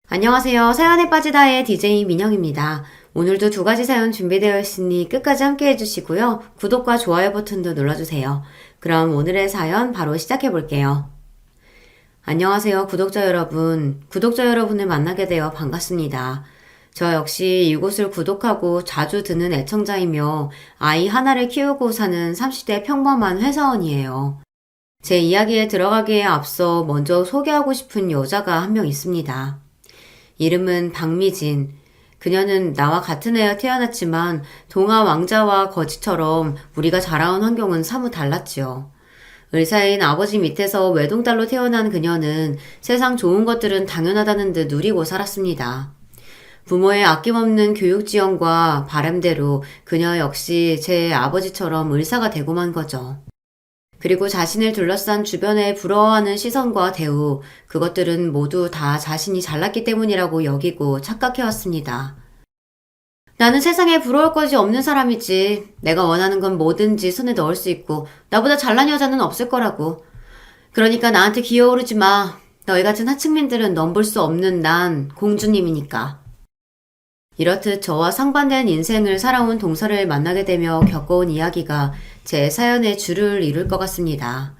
안녕하세요. 사연에 빠지다의 DJ 민영입니다. 오늘도 두 가지 사연 준비되어 있으니 끝까지 함께 해주시고요. 구독과 좋아요 버튼도 눌러주세요. 그럼 오늘의 사연 바로 시작해 볼게요. 안녕하세요. 구독자 여러분. 구독자 여러분을 만나게 되어 반갑습니다. 저 역시 이곳을 구독하고 자주 듣는 애청자이며 아이 하나를 키우고 사는 30대 평범한 회사원이에요. 제 이야기에 들어가기에 앞서 먼저 소개하고 싶은 여자가 한 명 있습니다. 이름은 박미진. 그녀는 나와 같은 애여 태어났지만 동화 왕자와 거지처럼 우리가 자라온 환경은 사뭇 달랐지요. 의사인 아버지 밑에서 외동딸로 태어난 그녀는 세상 좋은 것들은 당연하다는 듯 누리고 살았습니다. 부모의 아낌없는 교육 지원과 바람대로 그녀 역시 제 아버지처럼 의사가 되고만 거죠. 그리고 자신을 둘러싼 주변에 부러워하는 시선과 대우, 그것들은 모두 다 자신이 잘났기 때문이라고 여기고 착각해왔습니다. 나는 세상에 부러울 것이 없는 사람이지. 내가 원하는 건 뭐든지 손에 넣을 수 있고 나보다 잘난 여자는 없을 거라고. 그러니까 나한테 기어오르지 마. 너희 같은 하층민들은 넘볼 수 없는 난 공주님이니까. 이렇듯 저와 상반된 인생을 살아온 동서를 만나게 되며 겪어온 이야기가 제 사연의 줄을 이룰 것 같습니다.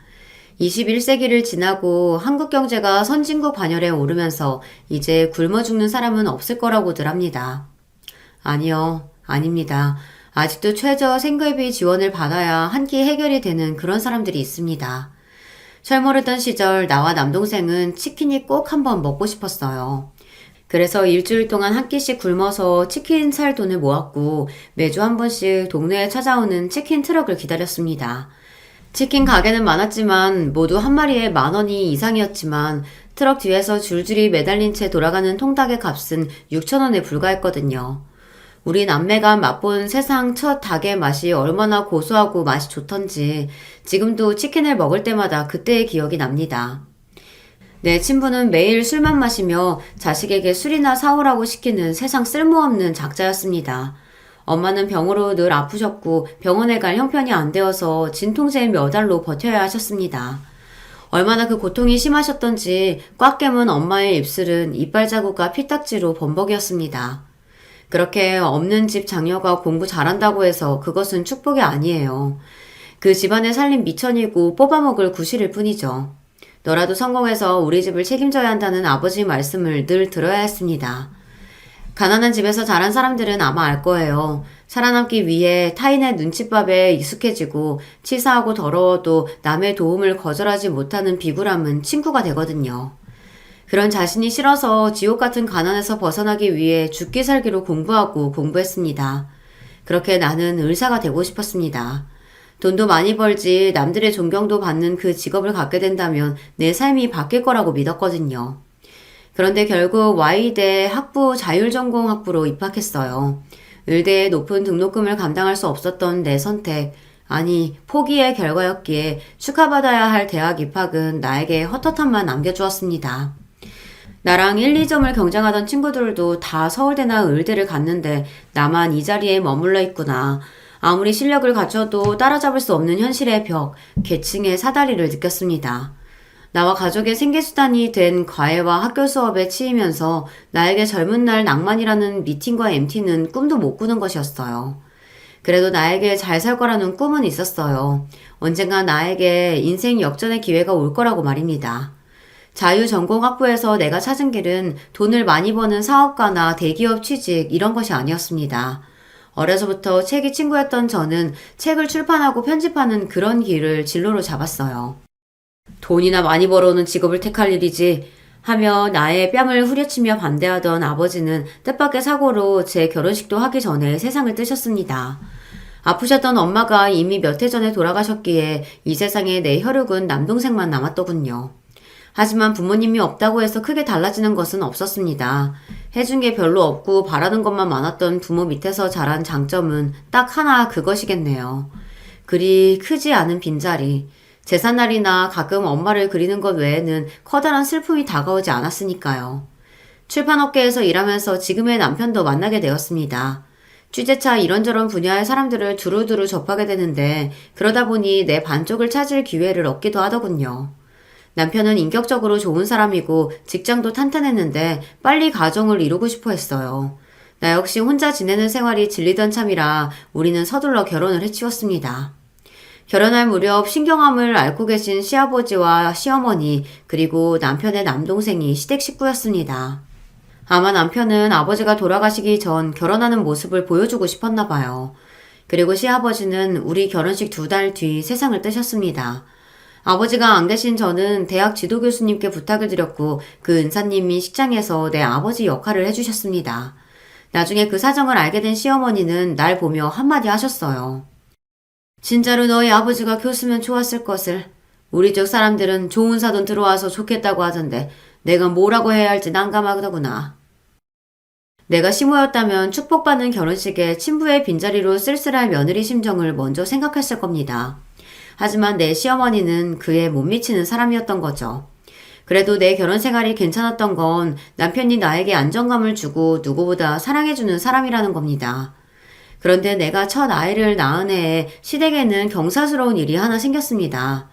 21세기를 지나고 한국 경제가 선진국 반열에 오르면서 이제 굶어 죽는 사람은 없을 거라고들 합니다. 아니요, 아닙니다. 아직도 최저 생계비 지원을 받아야 한 끼 해결이 되는 그런 사람들이 있습니다. 철모르던 시절 나와 남동생은 치킨이 꼭 한번 먹고 싶었어요. 그래서 일주일 동안 한 끼씩 굶어서 치킨 살 돈을 모았고 매주 한 번씩 동네에 찾아오는 치킨 트럭을 기다렸습니다. 치킨 가게는 많았지만 모두 한 마리에 10,000원이 이상이었지만 트럭 뒤에서 줄줄이 매달린 채 돌아가는 통닭의 값은 6,000원에 불과했거든요. 우리 남매가 맛본 세상 첫 닭의 맛이 얼마나 고소하고 맛이 좋던지 지금도 치킨을 먹을 때마다 그때의 기억이 납니다. 내 친부는 매일 술만 마시며 자식에게 술이나 사오라고 시키는 세상 쓸모없는 작자였습니다. 엄마는 병으로 늘 아프셨고 병원에 갈 형편이 안 되어서 진통제 몇 알로 버텨야 하셨습니다. 얼마나 그 고통이 심하셨던지 꽉 깨문 엄마의 입술은 이빨 자국과 피딱지로 범벅이었습니다. 그렇게 없는 집 장녀가 공부 잘한다고 해서 그것은 축복이 아니에요. 그 집안의 살림 미천이고 뽑아먹을 구실일 뿐이죠. 너라도 성공해서 우리 집을 책임져야 한다는 아버지 말씀을 늘 들어야 했습니다. 가난한 집에서 자란 사람들은 아마 알 거예요. 살아남기 위해 타인의 눈칫밥에 익숙해지고 치사하고 더러워도 남의 도움을 거절하지 못하는 비굴함은 친구가 되거든요. 그런 자신이 싫어서 지옥 같은 가난에서 벗어나기 위해 죽기 살기로 공부했습니다. 그렇게 나는 의사가 되고 싶었습니다. 돈도 많이 벌지 남들의 존경도 받는 그 직업을 갖게 된다면 내 삶이 바뀔 거라고 믿었거든요. 그런데 결국 Y대 학부 자율전공학부로 입학했어요. 의대의 높은 등록금을 감당할 수 없었던 내 선택, 아니 포기의 결과였기에 축하받아야 할 대학 입학은 나에게 헛헛함만 남겨주었습니다. 나랑 1, 2점을 경쟁하던 친구들도 다 서울대나 의대를 갔는데 나만 이 자리에 머물러 있구나. 아무리 실력을 갖춰도 따라잡을 수 없는 현실의 벽, 계층의 사다리를 느꼈습니다. 나와 가족의 생계수단이 된 과외와 학교 수업에 치이면서 나에게 젊은 날 낭만이라는 미팅과 MT는 꿈도 못 꾸는 것이었어요. 그래도 나에게 잘 살 거라는 꿈은 있었어요. 언젠가 나에게 인생 역전의 기회가 올 거라고 말입니다. 자유전공학부에서 내가 찾은 길은 돈을 많이 버는 사업가나 대기업 취직 이런 것이 아니었습니다. 어려서부터 책이 친구였던 저는 책을 출판하고 편집하는 그런 길을 진로로 잡았어요. 돈이나 많이 벌어오는 직업을 택할 일이지 하며 나의 뺨을 후려치며 반대하던 아버지는 뜻밖의 사고로 제 결혼식도 하기 전에 세상을 뜨셨습니다. 아프셨던 엄마가 이미 몇 해 전에 돌아가셨기에 이 세상에 내 혈육은 남동생만 남았더군요. 하지만 부모님이 없다고 해서 크게 달라지는 것은 없었습니다. 해준 게 별로 없고 바라는 것만 많았던 부모 밑에서 자란 장점은 딱 하나 그것이겠네요. 그리 크지 않은 빈자리. 제삿날이나 가끔 엄마를 그리는 것 외에는 커다란 슬픔이 다가오지 않았으니까요. 출판업계에서 일하면서 지금의 남편도 만나게 되었습니다. 취재차 이런저런 분야의 사람들을 두루두루 접하게 되는데 그러다 보니 내 반쪽을 찾을 기회를 얻기도 하더군요. 남편은 인격적으로 좋은 사람이고 직장도 탄탄했는데 빨리 가정을 이루고 싶어 했어요. 나 역시 혼자 지내는 생활이 질리던 참이라 우리는 서둘러 결혼을 해치웠습니다. 결혼할 무렵 신경암을 앓고 계신 시아버지와 시어머니 그리고 남편의 남동생이 시댁 식구였습니다. 아마 남편은 아버지가 돌아가시기 전 결혼하는 모습을 보여주고 싶었나 봐요. 그리고 시아버지는 우리 결혼식 2달 뒤 세상을 뜨셨습니다. 아버지가 안 계신 저는 대학 지도교수님께 부탁을 드렸고 그 은사님이 식장에서 내 아버지 역할을 해주셨습니다. 나중에 그 사정을 알게 된 시어머니는 날 보며 한마디 하셨어요. 진짜로 너희 아버지가 교수면 좋았을 것을. 우리 쪽 사람들은 좋은 사돈 들어와서 좋겠다고 하던데 내가 뭐라고 해야 할지 난감하더구나. 내가 시모였다면 축복받는 결혼식에 친부의 빈자리로 쓸쓸할 며느리 심정을 먼저 생각했을 겁니다. 하지만 내 시어머니는 그에 못 미치는 사람이었던 거죠. 그래도 내 결혼 생활이 괜찮았던 건 남편이 나에게 안정감을 주고 누구보다 사랑해주는 사람이라는 겁니다. 그런데 내가 첫 아이를 낳은 해에 시댁에는 경사스러운 일이 하나 생겼습니다.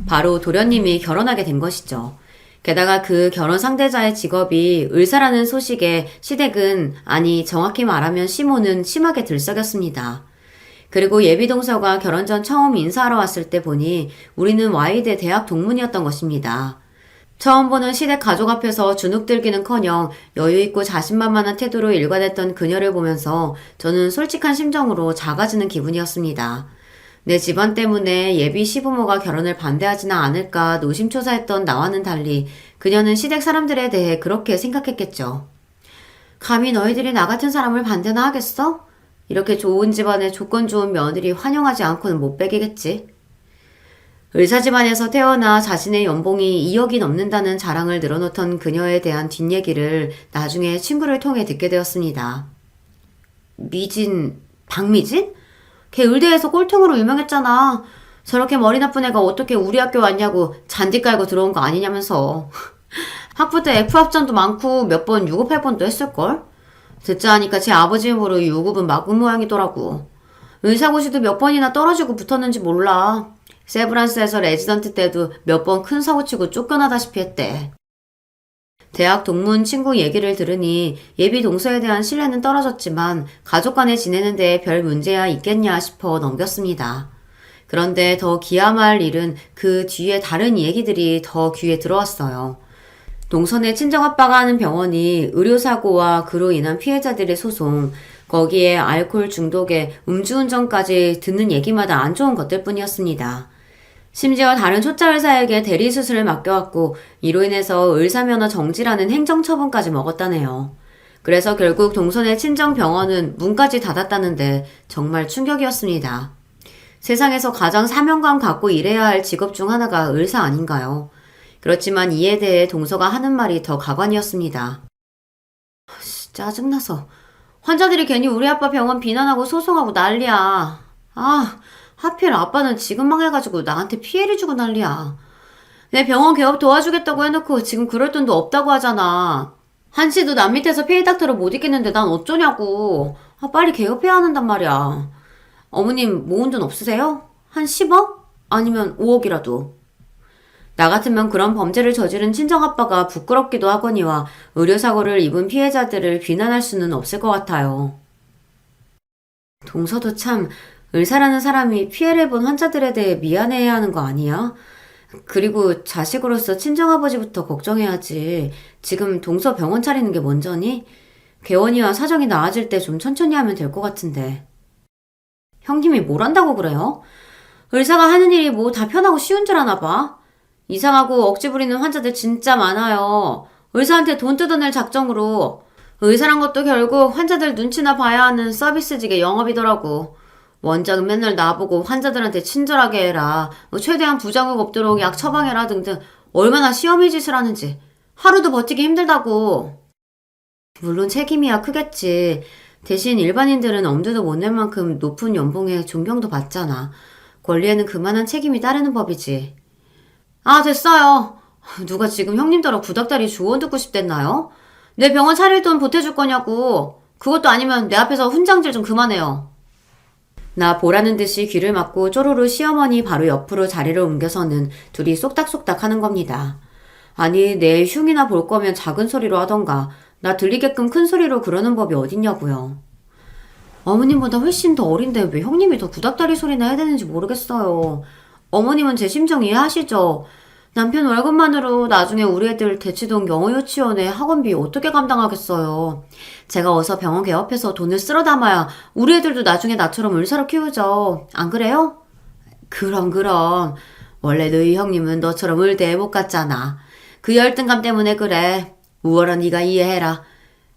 바로 도련님이 결혼하게 된 것이죠. 게다가 그 결혼 상대자의 직업이 의사라는 소식에 시댁은, 아니 정확히 말하면 시모는 심하게 들썩였습니다. 그리고 예비동서가 결혼 전 처음 인사하러 왔을 때 보니 우리는 Y대 대학 동문이었던 것입니다. 처음 보는 시댁 가족 앞에서 주눅들기는커녕 여유있고 자신만만한 태도로 일관했던 그녀를 보면서 저는 솔직한 심정으로 작아지는 기분이었습니다. 내 집안 때문에 예비 시부모가 결혼을 반대하지는 않을까 노심초사했던 나와는 달리 그녀는 시댁 사람들에 대해 그렇게 생각했겠죠. 감히 너희들이 나 같은 사람을 반대나 하겠어? 이렇게 좋은 집안에 조건 좋은 며느리 환영하지 않고는 못 베기겠지. 의사 집안에서 태어나 자신의 연봉이 2억이 넘는다는 자랑을 늘어놓던 그녀에 대한 뒷얘기를 나중에 친구를 통해 듣게 되었습니다. 미진, 박미진? 걔 의대에서 꼴통으로 유명했잖아. 저렇게 머리 나쁜 애가 어떻게 우리 학교 왔냐고 잔디 깔고 들어온 거 아니냐면서. 학부 때 F합전도 많고 몇 번 유급할 뻔도 했을걸? 듣자 하니까 제 아버지 힘으로 유급은 막은 모양이더라고. 의사고시도 몇 번이나 떨어지고 붙었는지 몰라. 세브란스에서 레지던트 때도 몇 번 큰 사고치고 쫓겨나다시피 했대. 대학 동문 친구 얘기를 들으니 예비 동서에 대한 신뢰는 떨어졌지만 가족 간에 지내는 데 별 문제야 있겠냐 싶어 넘겼습니다. 그런데 더 기함할 일은 그 뒤에 다른 얘기들이 더 귀에 들어왔어요. 동선의 친정아빠가 하는 병원이 의료사고와 그로 인한 피해자들의 소송, 거기에 알코올 중독에 음주운전까지 듣는 얘기마다 안 좋은 것들 뿐이었습니다. 심지어 다른 초짜 의사에게 대리수술을 맡겨왔고 이로 인해서 의사면허 정지라는 행정처분까지 먹었다네요. 그래서 결국 동선의 친정병원은 문까지 닫았다는데 정말 충격이었습니다. 세상에서 가장 사명감 갖고 일해야 할 직업 중 하나가 의사 아닌가요? 그렇지만 이에 대해 동서가 하는 말이 더 가관이었습니다. 짜증나서. 환자들이 괜히 우리 아빠 병원 비난하고 소송하고 난리야. 하필 아빠는 지금 망해가지고 나한테 피해를 주고 난리야. 내 병원 개업 도와주겠다고 해놓고 지금 그럴 돈도 없다고 하잖아. 한시도 남 밑에서 페이닥터를 못 이기는데 난 어쩌냐고. 빨리 개업해야 한단 말이야. 어머님 모은 돈 없으세요? 한 10억? 아니면 5억이라도. 나 같으면 그런 범죄를 저지른 친정아빠가 부끄럽기도 하거니와 의료사고를 입은 피해자들을 비난할 수는 없을 것 같아요. 동서도 참 의사라는 사람이 피해를 본 환자들에 대해 미안해야 하는 거 아니야? 그리고 자식으로서 친정아버지부터 걱정해야지. 지금 동서 병원 차리는 게 먼저니? 개원이와 사정이 나아질 때 좀 천천히 하면 될 것 같은데. 형님이 뭘 한다고 그래요? 의사가 하는 일이 뭐 다 편하고 쉬운 줄 아나 봐. 이상하고 억지 부리는 환자들 진짜 많아요. 의사한테 돈 뜯어낼 작정으로. 의사란 것도 결국 환자들 눈치나 봐야 하는 서비스직의 영업이더라고. 원장은 맨날 나보고 환자들한테 친절하게 해라, 최대한 부작용 없도록 약 처방해라 등등 얼마나 시험의 짓을 하는지. 하루도 버티기 힘들다고. 물론 책임이야 크겠지. 대신 일반인들은 엄두도 못 낼 만큼 높은 연봉에 존경도 받잖아. 권리에는 그만한 책임이 따르는 법이지. 됐어요. 누가 지금 형님더러 구닥다리 조언 듣고 싶댔나요? 내 병원 차릴 돈 보태줄 거냐고. 그것도 아니면 내 앞에서 훈장질 좀 그만해요. 나 보라는 듯이 귀를 막고 쪼로로 시어머니 바로 옆으로 자리를 옮겨서는 둘이 쏙닥쏙닥 하는 겁니다. 아니, 내 흉이나 볼 거면 작은 소리로 하던가 나 들리게끔 큰 소리로 그러는 법이 어딨냐고요. 어머님보다 훨씬 더 어린데 왜 형님이 더 구닥다리 소리나 해야 되는지 모르겠어요. 어머님은 제 심정 이해하시죠? 남편 월급만으로 나중에 우리 애들 대치동 영어유치원에 학원비 어떻게 감당하겠어요. 제가 어서 병원 개업해서 돈을 쓸어 담아야 우리 애들도 나중에 나처럼 의사로 키우죠. 안 그래요? 그럼. 원래 너희 형님은 너처럼 의대에 못 갔잖아. 그 열등감 때문에 그래. 우월한 네가 이해해라.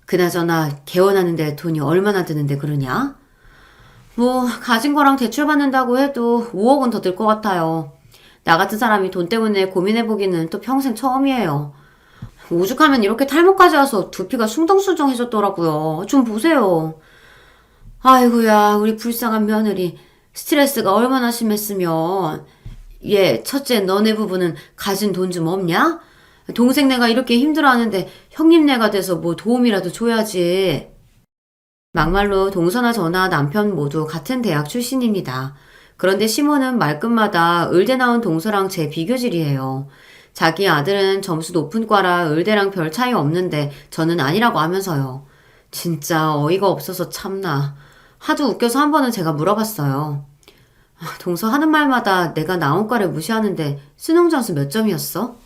그나저나 개원하는데 돈이 얼마나 드는데 그러냐? 뭐 가진 거랑 대출 받는다고 해도 5억은 더 들 것 같아요. 나 같은 사람이 돈 때문에 고민해보기는 또 평생 처음이에요. 오죽하면 이렇게 탈모까지 와서 두피가 숭덩숭덩해졌더라고요. 좀 보세요. 아이고야, 우리 불쌍한 며느리. 스트레스가 얼마나 심했으면. 얘, 첫째 너네 부부는 가진 돈 좀 없냐? 동생네가 이렇게 힘들어하는데 형님네가 돼서 뭐 도움이라도 줘야지. 막말로 동서나 저나 남편 모두 같은 대학 출신입니다. 그런데 시모는 말끝마다 의대 나온 동서랑 제 비교질이에요. 자기 아들은 점수 높은 과라 의대랑 별 차이 없는데 저는 아니라고 하면서요. 진짜 어이가 없어서 참나. 하도 웃겨서 한 번은 제가 물어봤어요. 동서 하는 말마다 내가 나온 과를 무시하는데 수능 점수 몇 점이었어?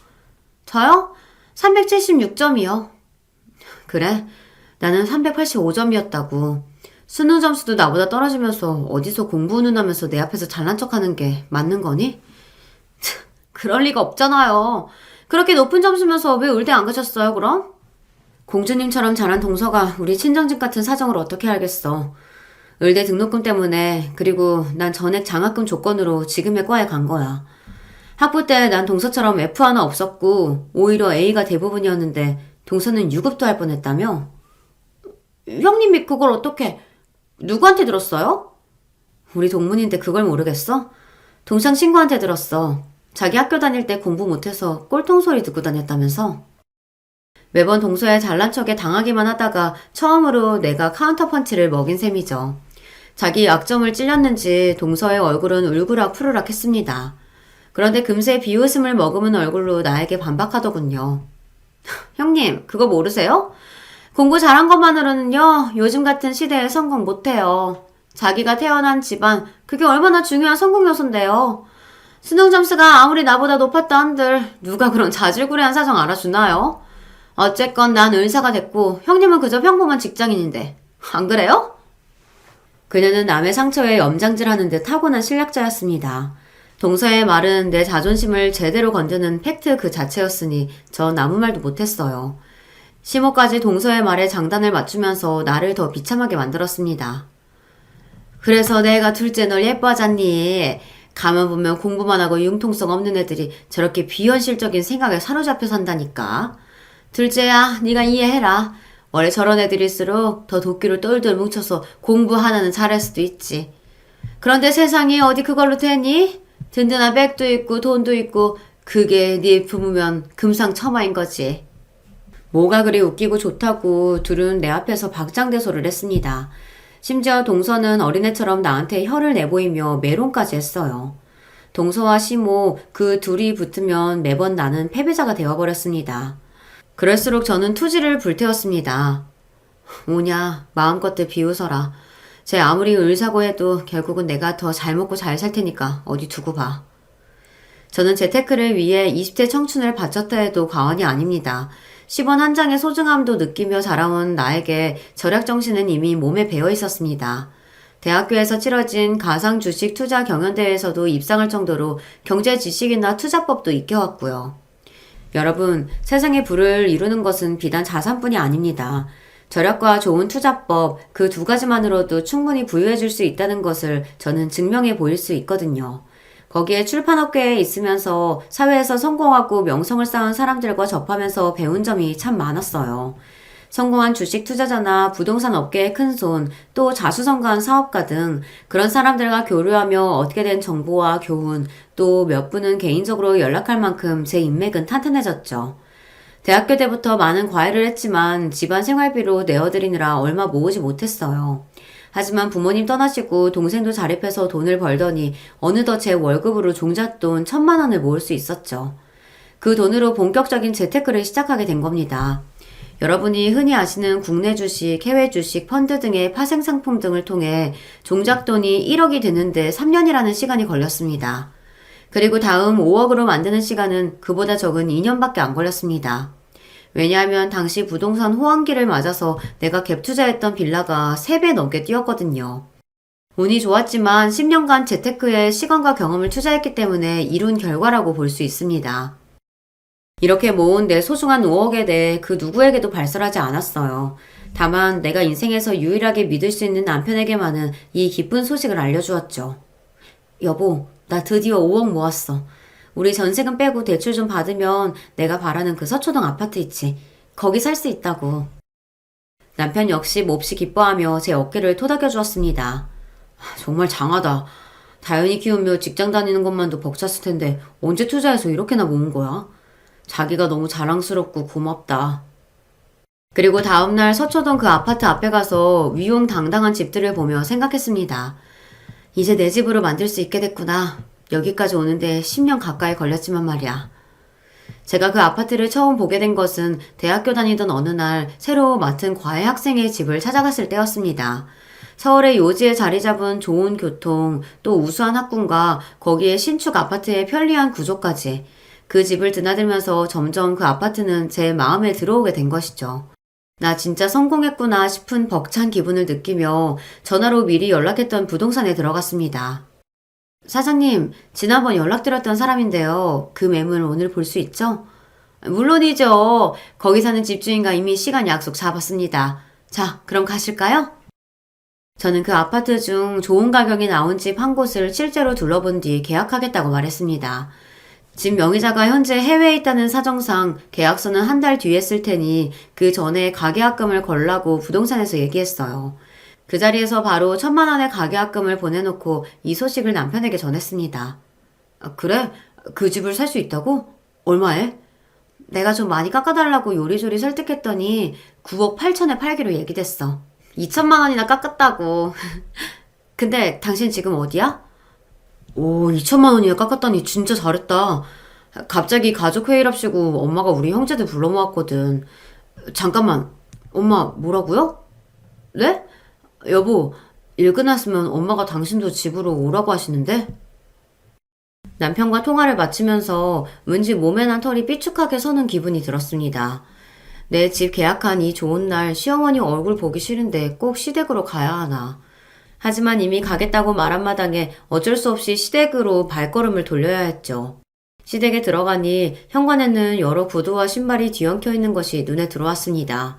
저요? 376점이요. 그래? 나는 385점이었다고. 수능 점수도 나보다 떨어지면서 어디서 공부 운운하면서 내 앞에서 잘난 척하는 게 맞는 거니? 그럴 리가 없잖아요. 그렇게 높은 점수면서 왜 의대 안 가셨어요, 그럼? 공주님처럼 잘한 동서가 우리 친정집 같은 사정을 어떻게 알겠어. 의대 등록금 때문에, 그리고 난 전액 장학금 조건으로 지금의 과에 간 거야. 학부 때 난 동서처럼 F 하나 없었고 오히려 A가 대부분이었는데 동서는 유급도 할 뻔했다며? 형님이 그걸 어떻게 누구한테 들었어요? 우리 동문인데 그걸 모르겠어? 동창 친구한테 들었어. 자기 학교 다닐 때 공부 못해서 꼴통 소리 듣고 다녔다면서? 매번 동서의 잘난 척에 당하기만 하다가 처음으로 내가 카운터펀치를 먹인 셈이죠. 자기 약점을 찔렸는지 동서의 얼굴은 울그락 푸르락 했습니다. 그런데 금세 비웃음을 머금은 얼굴로 나에게 반박하더군요. 형님, 그거 모르세요? 공부 잘한 것만으로는요, 요즘 같은 시대에 성공 못해요. 자기가 태어난 집안, 그게 얼마나 중요한 성공 요소인데요. 수능 점수가 아무리 나보다 높았다 한들 누가 그런 자질구레한 사정 알아주나요? 어쨌건 난 의사가 됐고 형님은 그저 평범한 직장인인데 안 그래요? 그녀는 남의 상처에 염장질하는 듯 타고난 실력자였습니다. 동서의 말은 내 자존심을 제대로 건드는 팩트 그 자체였으니 전 아무 말도 못했어요. 시모까지 동서의 말에 장단을 맞추면서 나를 더 비참하게 만들었습니다. 그래서 내가 둘째 널 예뻐하잖니. 가만 보면 공부만 하고 융통성 없는 애들이 저렇게 비현실적인 생각에 사로잡혀 산다니까. 둘째야, 네가 이해해라. 원래 저런 애들일수록 더 도끼를 똘똘 뭉쳐서 공부 하나는 잘할 수도 있지. 그런데 세상이 어디 그걸로 되니? 든든한 백도 있고 돈도 있고 그게 네 부모면 금상첨화인 거지. 뭐가 그리 웃기고 좋다고 둘은 내 앞에서 박장대소를 했습니다. 심지어 동서는 어린애처럼 나한테 혀를 내보이며 매론까지 했어요. 동서와 시모 그 둘이 붙으면 매번 나는 패배자가 되어버렸습니다. 그럴수록 저는 투지를 불태웠습니다. 오냐, 마음껏들 비웃어라. 쟤 아무리 의사고 해도 결국은 내가 더 잘 먹고 잘 살 테니까 어디 두고 봐. 저는 재테크를 위해 20대 청춘을 바쳤다 해도 과언이 아닙니다. 10원 한 장의 소중함도 느끼며 자라온 나에게 절약정신은 이미 몸에 배어 있었습니다. 대학교에서 치러진 가상 주식 투자 경연대회에서도 입상할 정도로 경제 지식이나 투자법도 익혀왔고요. 여러분, 세상의 부를 이루는 것은 비단 자산뿐이 아닙니다. 절약과 좋은 투자법 그 두 가지만으로도 충분히 부유해질 수 있다는 것을 저는 증명해 보일 수 있거든요. 거기에 출판업계에 있으면서 사회에서 성공하고 명성을 쌓은 사람들과 접하면서 배운 점이 참 많았어요. 성공한 주식 투자자나 부동산 업계의 큰손, 또 자수성가한 사업가 등 그런 사람들과 교류하며 얻게 된 정보와 교훈, 또 몇 분은 개인적으로 연락할 만큼 제 인맥은 탄탄해졌죠. 대학교 때부터 많은 과외를 했지만 집안 생활비로 내어드리느라 얼마 모으지 못했어요. 하지만 부모님 떠나시고 동생도 자립해서 돈을 벌더니 어느덧 제 월급으로 종잣돈 1,000만 원을 모을 수 있었죠. 그 돈으로 본격적인 재테크를 시작하게 된 겁니다. 여러분이 흔히 아시는 국내 주식, 해외 주식, 펀드 등의 파생 상품 등을 통해 종잣돈이 1억이 되는데 3년이라는 시간이 걸렸습니다. 그리고 다음 5억으로 만드는 시간은 그보다 적은 2년밖에 안 걸렸습니다. 왜냐하면 당시 부동산 호황기를 맞아서 내가 갭 투자했던 빌라가 3배 넘게 뛰었거든요. 운이 좋았지만 10년간 재테크에 시간과 경험을 투자했기 때문에 이룬 결과라고 볼 수 있습니다. 이렇게 모은 내 소중한 5억에 대해 그 누구에게도 발설하지 않았어요. 다만 내가 인생에서 유일하게 믿을 수 있는 남편에게만은 이 기쁜 소식을 알려주었죠. 여보, 나 드디어 5억 모았어. 우리 전세금 빼고 대출 좀 받으면 내가 바라는 그 서초동 아파트 있지. 거기 살 수 있다고. 남편 역시 몹시 기뻐하며 제 어깨를 토닥여 주었습니다. 정말 장하다. 다현이 키우며 직장 다니는 것만도 벅찼을 텐데 언제 투자해서 이렇게나 모은 거야? 자기가 너무 자랑스럽고 고맙다. 그리고 다음날 서초동 그 아파트 앞에 가서 위용당당한 집들을 보며 생각했습니다. 이제 내 집으로 만들 수 있게 됐구나. 여기까지 오는데 10년 가까이 걸렸지만 말이야. 제가 그 아파트를 처음 보게 된 것은 대학교 다니던 어느 날 새로 맡은 과외 학생의 집을 찾아갔을 때였습니다. 서울의 요지에 자리 잡은 좋은 교통, 또 우수한 학군과 거기에 신축 아파트의 편리한 구조까지 그 집을 드나들면서 점점 그 아파트는 제 마음에 들어오게 된 것이죠. 나 진짜 성공했구나 싶은 벅찬 기분을 느끼며 전화로 미리 연락했던 부동산에 들어갔습니다. 사장님, 지난번 연락드렸던 사람인데요. 그 매물 오늘 볼 수 있죠? 물론이죠. 거기 사는 집주인과 이미 시간 약속 잡았습니다. 자, 그럼 가실까요? 저는 그 아파트 중 좋은 가격이 나온 집 한 곳을 실제로 둘러본 뒤 계약하겠다고 말했습니다. 집 명의자가 현재 해외에 있다는 사정상 계약서는 한 달 뒤에 쓸 테니 그 전에 가계약금을 걸라고 부동산에서 얘기했어요. 그 자리에서 바로 1,000만 원의 가계약금을 보내놓고 이 소식을 남편에게 전했습니다. 그래? 그 집을 살 수 있다고? 얼마에? 내가 좀 많이 깎아달라고 요리조리 설득했더니 9억 8천에 팔기로 얘기됐어. 2천만 원이나 깎았다고. 근데 당신 지금 어디야? 오, 2천만 원이나 깎았다니 진짜 잘했다. 갑자기 가족회의랍시고 엄마가 우리 형제들 불러 모았거든. 잠깐만, 엄마 뭐라고요? 네? 여보, 일 끝났으면 엄마가 당신도 집으로 오라고 하시는데? 남편과 통화를 마치면서 왠지 몸에 난 털이 삐죽하게 서는 기분이 들었습니다. 내 집 계약한 이 좋은 날 시어머니 얼굴 보기 싫은데 꼭 시댁으로 가야 하나. 하지만 이미 가겠다고 말한 마당에 어쩔 수 없이 시댁으로 발걸음을 돌려야 했죠. 시댁에 들어가니 현관에는 여러 구두와 신발이 뒤엉켜 있는 것이 눈에 들어왔습니다.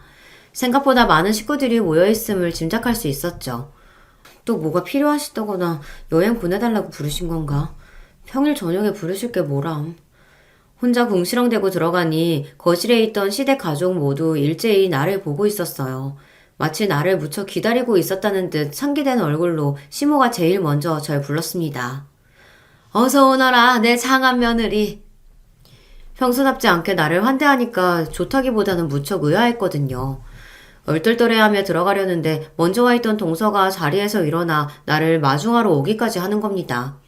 생각보다 많은 식구들이 모여있음을 짐작할 수 있었죠. 또 뭐가 필요하시다거나 여행 보내달라고 부르신 건가? 평일 저녁에 부르실 게 뭐람. 혼자 궁시렁대고 들어가니 거실에 있던 시댁 가족 모두 일제히 나를 보고 있었어요. 마치 나를 무척 기다리고 있었다는 듯 상기된 얼굴로 시모가 제일 먼저 절 불렀습니다. 어서 오너라, 내 장한 며느리. 평소답지 않게 나를 환대하니까 좋다기보다는 무척 의아했거든요. 얼떨떨해하며 들어가려는데 먼저 와 있던 동서가 자리에서 일어나 나를 마중하러 오기까지 하는 겁니다.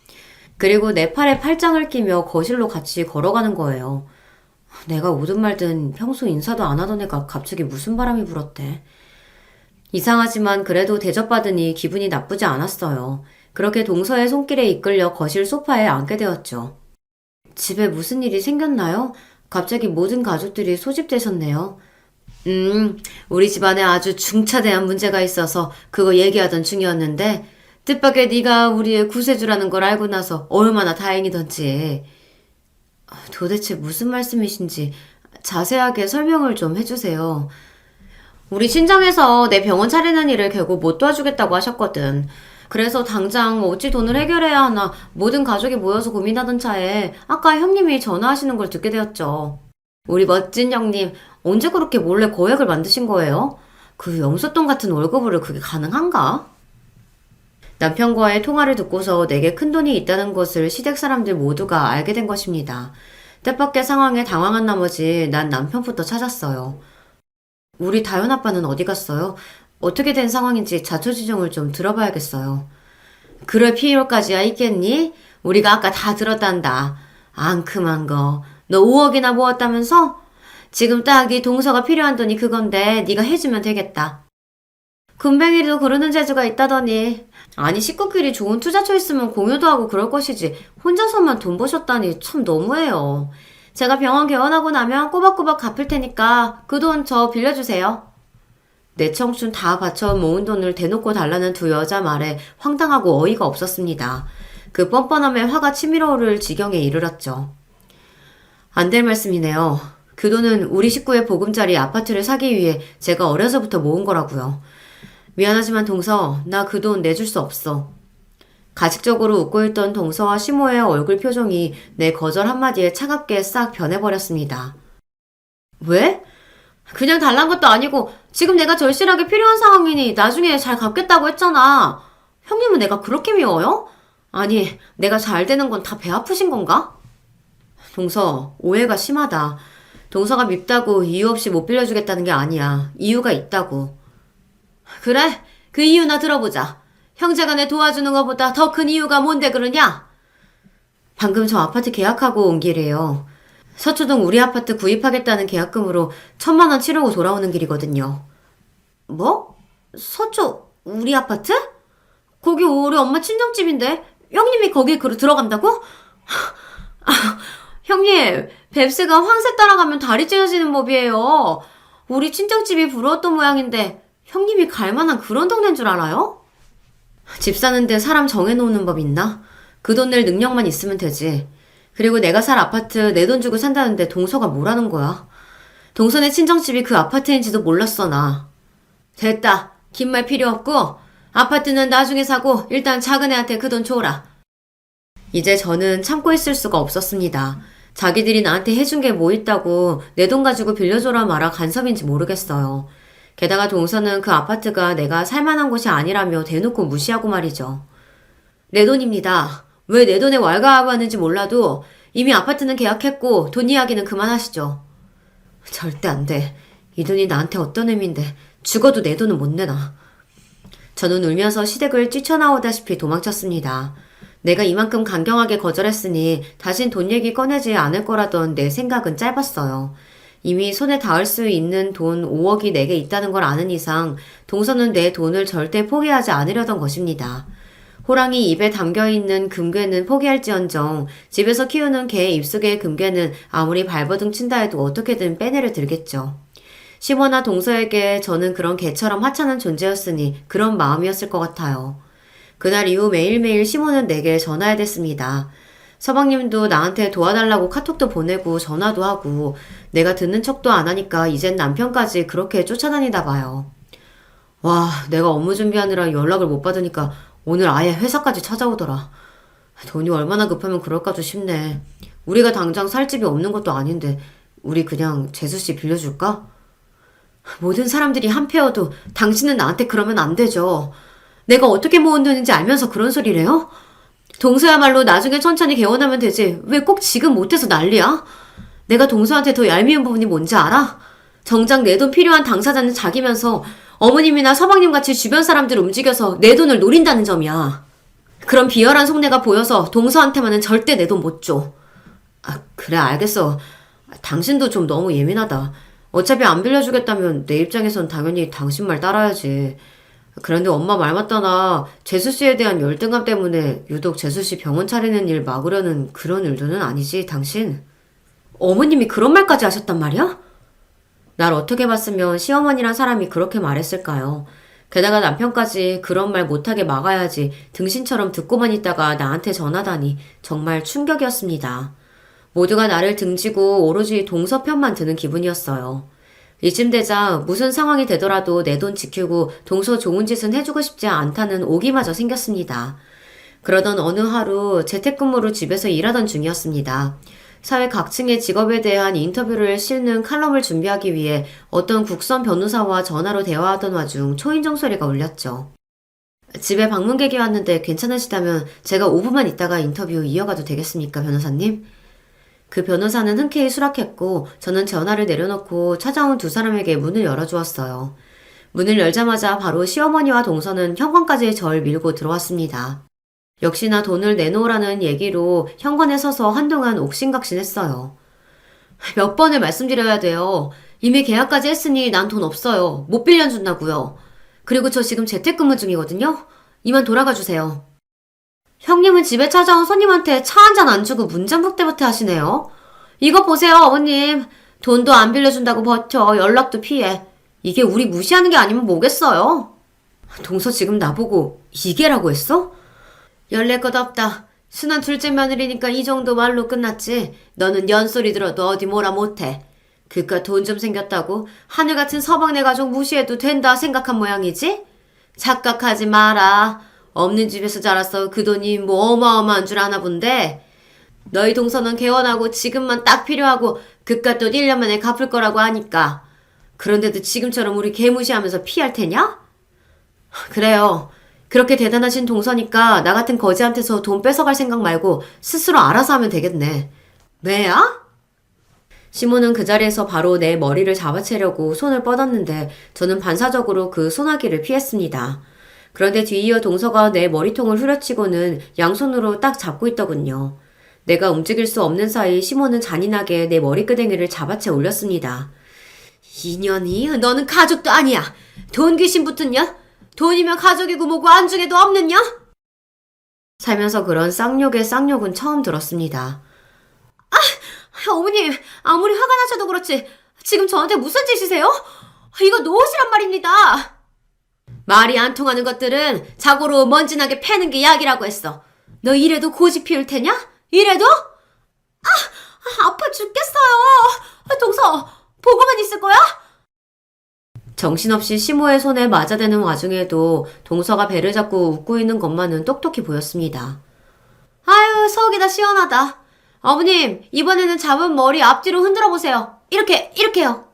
그리고 내 팔에 팔짱을 끼며 거실로 같이 걸어가는 거예요. 내가 오든 말든 평소 인사도 안 하던 애가 갑자기 무슨 바람이 불었대. 이상하지만 그래도 대접받으니 기분이 나쁘지 않았어요. 그렇게 동서의 손길에 이끌려 거실 소파에 앉게 되었죠. 집에 무슨 일이 생겼나요? 갑자기 모든 가족들이 소집되셨네요. 우리 집안에 아주 중차대한 문제가 있어서 그거 얘기하던 중이었는데 뜻밖의 네가 우리의 구세주라는 걸 알고 나서 얼마나 다행이던지. 도대체 무슨 말씀이신지 자세하게 설명을 좀 해주세요. 우리 친정에서 내 병원 차리는 일을 결국 못 도와주겠다고 하셨거든. 그래서 당장 어찌 돈을 해결해야 하나 모든 가족이 모여서 고민하던 차에 아까 형님이 전화하시는 걸 듣게 되었죠. 우리 멋진 형님, 언제 그렇게 몰래 거액을 만드신 거예요? 그 염소똥 같은 월급으로 그게 가능한가? 남편과의 통화를 듣고서 내게 큰돈이 있다는 것을 시댁 사람들 모두가 알게 된 것입니다. 뜻밖의 상황에 당황한 나머지 난 남편부터 찾았어요. 우리 다현 아빠는 어디 갔어요? 어떻게 된 상황인지 자초지종을 좀 들어봐야겠어요. 그럴 필요까지야 있겠니? 우리가 아까 다 들었단다. 앙큼한 거. 너 5억이나 모았다면서? 지금 딱 네 동서가 필요한 돈이 그건데 네가 해주면 되겠다. 금뱅이도 그러는 재주가 있다더니. 아니 식구끼리 좋은 투자처 있으면 공유도 하고 그럴 것이지 혼자서만 돈 버셨다니 참 너무해요. 제가 병원 개원하고 나면 꼬박꼬박 갚을 테니까 그 돈 저 빌려주세요. 내 청춘 다 바쳐 모은 돈을 대놓고 달라는 두 여자 말에 황당하고 어이가 없었습니다. 그 뻔뻔함에 화가 치밀어 오를 지경에 이르렀죠. 안 될 말씀이네요. 그 돈은 우리 식구의 보금자리 아파트를 사기 위해 제가 어려서부터 모은 거라고요. 미안하지만 동서, 나 그 돈 내줄 수 없어. 가식적으로 웃고 있던 동서와 시모의 얼굴 표정이 내 거절 한마디에 차갑게 싹 변해버렸습니다. 왜? 그냥 달란 것도 아니고 지금 내가 절실하게 필요한 상황이니 나중에 잘 갚겠다고 했잖아. 형님은 내가 그렇게 미워요? 아니, 내가 잘 되는 건 다 배 아프신 건가? 동서, 오해가 심하다. 동서가 밉다고 이유 없이 못 빌려주겠다는 게 아니야. 이유가 있다고. 그래? 그 이유나 들어보자. 형제가 내 도와주는 것보다 더 큰 이유가 뭔데 그러냐? 방금 저 아파트 계약하고 온 길이에요. 서초동 우리 아파트 구입하겠다는 계약금으로 1,000만 원 치르고 돌아오는 길이거든요. 뭐? 서초 우리 아파트? 거기 우리 엄마 친정집인데 형님이 거기 들어간다고? 형님, 뱁스가 황새 따라가면 다리 찢어지는 법이에요. 우리 친정집이 부러웠던 모양인데 형님이 갈 만한 그런 동네인 줄 알아요? 집 사는데 사람 정해놓는 법 있나? 그 돈 낼 능력만 있으면 되지. 그리고 내가 살 아파트 내 돈 주고 산다는데 동서가 뭐라는 거야? 동서네 친정집이 그 아파트인지도 몰랐어 나. 됐다. 긴 말 필요 없고 아파트는 나중에 사고 일단 작은 애한테 그 돈 줘라. 이제 저는 참고 있을 수가 없었습니다. 자기들이 나한테 해준 게 뭐 있다고 내 돈 가지고 빌려줘라 마라 간섭인지 모르겠어요. 게다가 동서는 그 아파트가 내가 살만한 곳이 아니라며 대놓고 무시하고 말이죠. 내 돈입니다. 왜 내 돈에 왈가왈부하는지 몰라도 이미 아파트는 계약했고 돈 이야기는 그만하시죠. 절대 안 돼. 이 돈이 나한테 어떤 의미인데 죽어도 내 돈은 못 내놔. 저는 울면서 시댁을 뛰쳐나오다시피 도망쳤습니다. 내가 이만큼 강경하게 거절했으니 다신 돈 얘기 꺼내지 않을 거라던 내 생각은 짧았어요. 이미 손에 닿을 수 있는 돈 5억이 내게 있다는 걸 아는 이상 동서는 내 돈을 절대 포기하지 않으려던 것입니다. 호랑이 입에 담겨있는 금괴는 포기할지언정 집에서 키우는 개 입속의 금괴는 아무리 발버둥 친다 해도 어떻게든 빼내려 들겠죠. 시모나 동서에게 저는 그런 개처럼 하찮은 존재였으니 그런 마음이었을 것 같아요. 그날 이후 매일매일 시모는 내게 전화해댔습니다. 서방님도 나한테 도와달라고 카톡도 보내고 전화도 하고 내가 듣는 척도 안 하니까 이젠 남편까지 그렇게 쫓아다니다 봐요. 와, 내가 업무 준비하느라 연락을 못 받으니까 오늘 아예 회사까지 찾아오더라. 돈이 얼마나 급하면 그럴까도 싶네. 우리가 당장 살 집이 없는 것도 아닌데 우리 그냥 재수씨 빌려줄까? 모든 사람들이 한패여도 당신은 나한테 그러면 안 되죠. 내가 어떻게 모은 돈인지 알면서 그런 소리래요? 동서야말로 나중에 천천히 개원하면 되지 왜 꼭 지금 못해서 난리야? 내가 동서한테 더 얄미운 부분이 뭔지 알아? 정작 내 돈 필요한 당사자는 자기면서 어머님이나 서방님같이 주변 사람들 움직여서 내 돈을 노린다는 점이야. 그런 비열한 속내가 보여서 동서한테만은 절대 내 돈 못 줘. 아, 그래 알겠어. 당신도 좀 너무 예민하다. 어차피 안 빌려주겠다면 내 입장에선 당연히 당신 말 따라야지. 그런데 엄마 말 맞다나 재수씨에 대한 열등감 때문에 유독 재수씨 병원 차리는 일 막으려는 그런 의도는 아니지 당신? 어머님이 그런 말까지 하셨단 말이야? 날 어떻게 봤으면 시어머니란 사람이 그렇게 말했을까요? 게다가 남편까지 그런 말 못하게 막아야지 등신처럼 듣고만 있다가 나한테 전하다니 정말 충격이었습니다. 모두가 나를 등지고 오로지 동서 편만 드는 기분이었어요. 이쯤 되자 무슨 상황이 되더라도 내 돈 지키고 동서 좋은 짓은 해주고 싶지 않다는 오기마저 생겼습니다. 그러던 어느 하루 재택근무로 집에서 일하던 중이었습니다. 사회 각층의 직업에 대한 인터뷰를 실는 칼럼을 준비하기 위해 어떤 국선 변호사와 전화로 대화하던 와중 초인종 소리가 울렸죠. 집에 방문객이 왔는데 괜찮으시다면 제가 5분만 있다가 인터뷰 이어가도 되겠습니까, 변호사님? 그 변호사는 흔쾌히 수락했고 저는 전화를 내려놓고 찾아온 두 사람에게 문을 열어주었어요. 문을 열자마자 바로 시어머니와 동서는 현관까지 절 밀고 들어왔습니다. 역시나 돈을 내놓으라는 얘기로 현관에 서서 한동안 옥신각신했어요. 몇 번을 말씀드려야 돼요. 이미 계약까지 했으니 난 돈 없어요. 못 빌려준다고요. 그리고 저 지금 재택근무 중이거든요. 이만 돌아가 주세요. 형님은 집에 찾아온 손님한테 차 한 잔 안 주고 문장복대부터 하시네요. 이거 보세요, 어머님. 돈도 안 빌려준다고 버텨. 연락도 피해. 이게 우리 무시하는 게 아니면 뭐겠어요? 동서 지금 나보고 이게라고 했어? 열낼 것 없다. 순한 둘째 며느리니까 이 정도 말로 끝났지. 너는 연소리 들어도 어디 뭐라 못해. 그깟 돈 좀 생겼다고 하늘같은 서방네 가족 무시해도 된다 생각한 모양이지? 착각하지 마라. 없는 집에서 자라서 그 돈이 뭐 어마어마한 줄 아나 본데. 너희 동서는 개원하고 지금만 딱 필요하고 그깟 돈 1년 만에 갚을 거라고 하니까. 그런데도 지금처럼 우리 개무시하면서 피할 테냐? 그래요. 그렇게 대단하신 동서니까 나 같은 거지한테서 돈 뺏어갈 생각 말고 스스로 알아서 하면 되겠네. 왜야? 시모는 그 자리에서 바로 내 머리를 잡아채려고 손을 뻗었는데 저는 반사적으로 그 손아귀를 피했습니다. 그런데 뒤이어 동서가 내 머리통을 후려치고는 양손으로 딱 잡고 있더군요. 내가 움직일 수 없는 사이 시모는 잔인하게 내 머리끄댕이를 잡아채 올렸습니다. 이년이 너는 가족도 아니야. 돈 귀신 붙은 년? 돈이면 가족이고 뭐고 안중에도 없는 년? 살면서 그런 쌍욕의 쌍욕은 처음 들었습니다. 어머님, 아무리 화가 나셔도 그렇지 지금 저한테 무슨 짓이세요? 이거 노릇이란 말입니다. 말이 안 통하는 것들은 자고로 먼지나게 패는 게 약이라고 했어. 너 이래도 고집 피울 테냐? 이래도? 아파 죽겠어요. 동서, 보고만 있을 거야? 정신없이 시모의 손에 맞아대는 와중에도 동서가 배를 잡고 웃고 있는 것만은 똑똑히 보였습니다. 아유, 속이 다 시원하다. 어머님, 이번에는 잡은 머리 앞뒤로 흔들어 보세요. 이렇게요.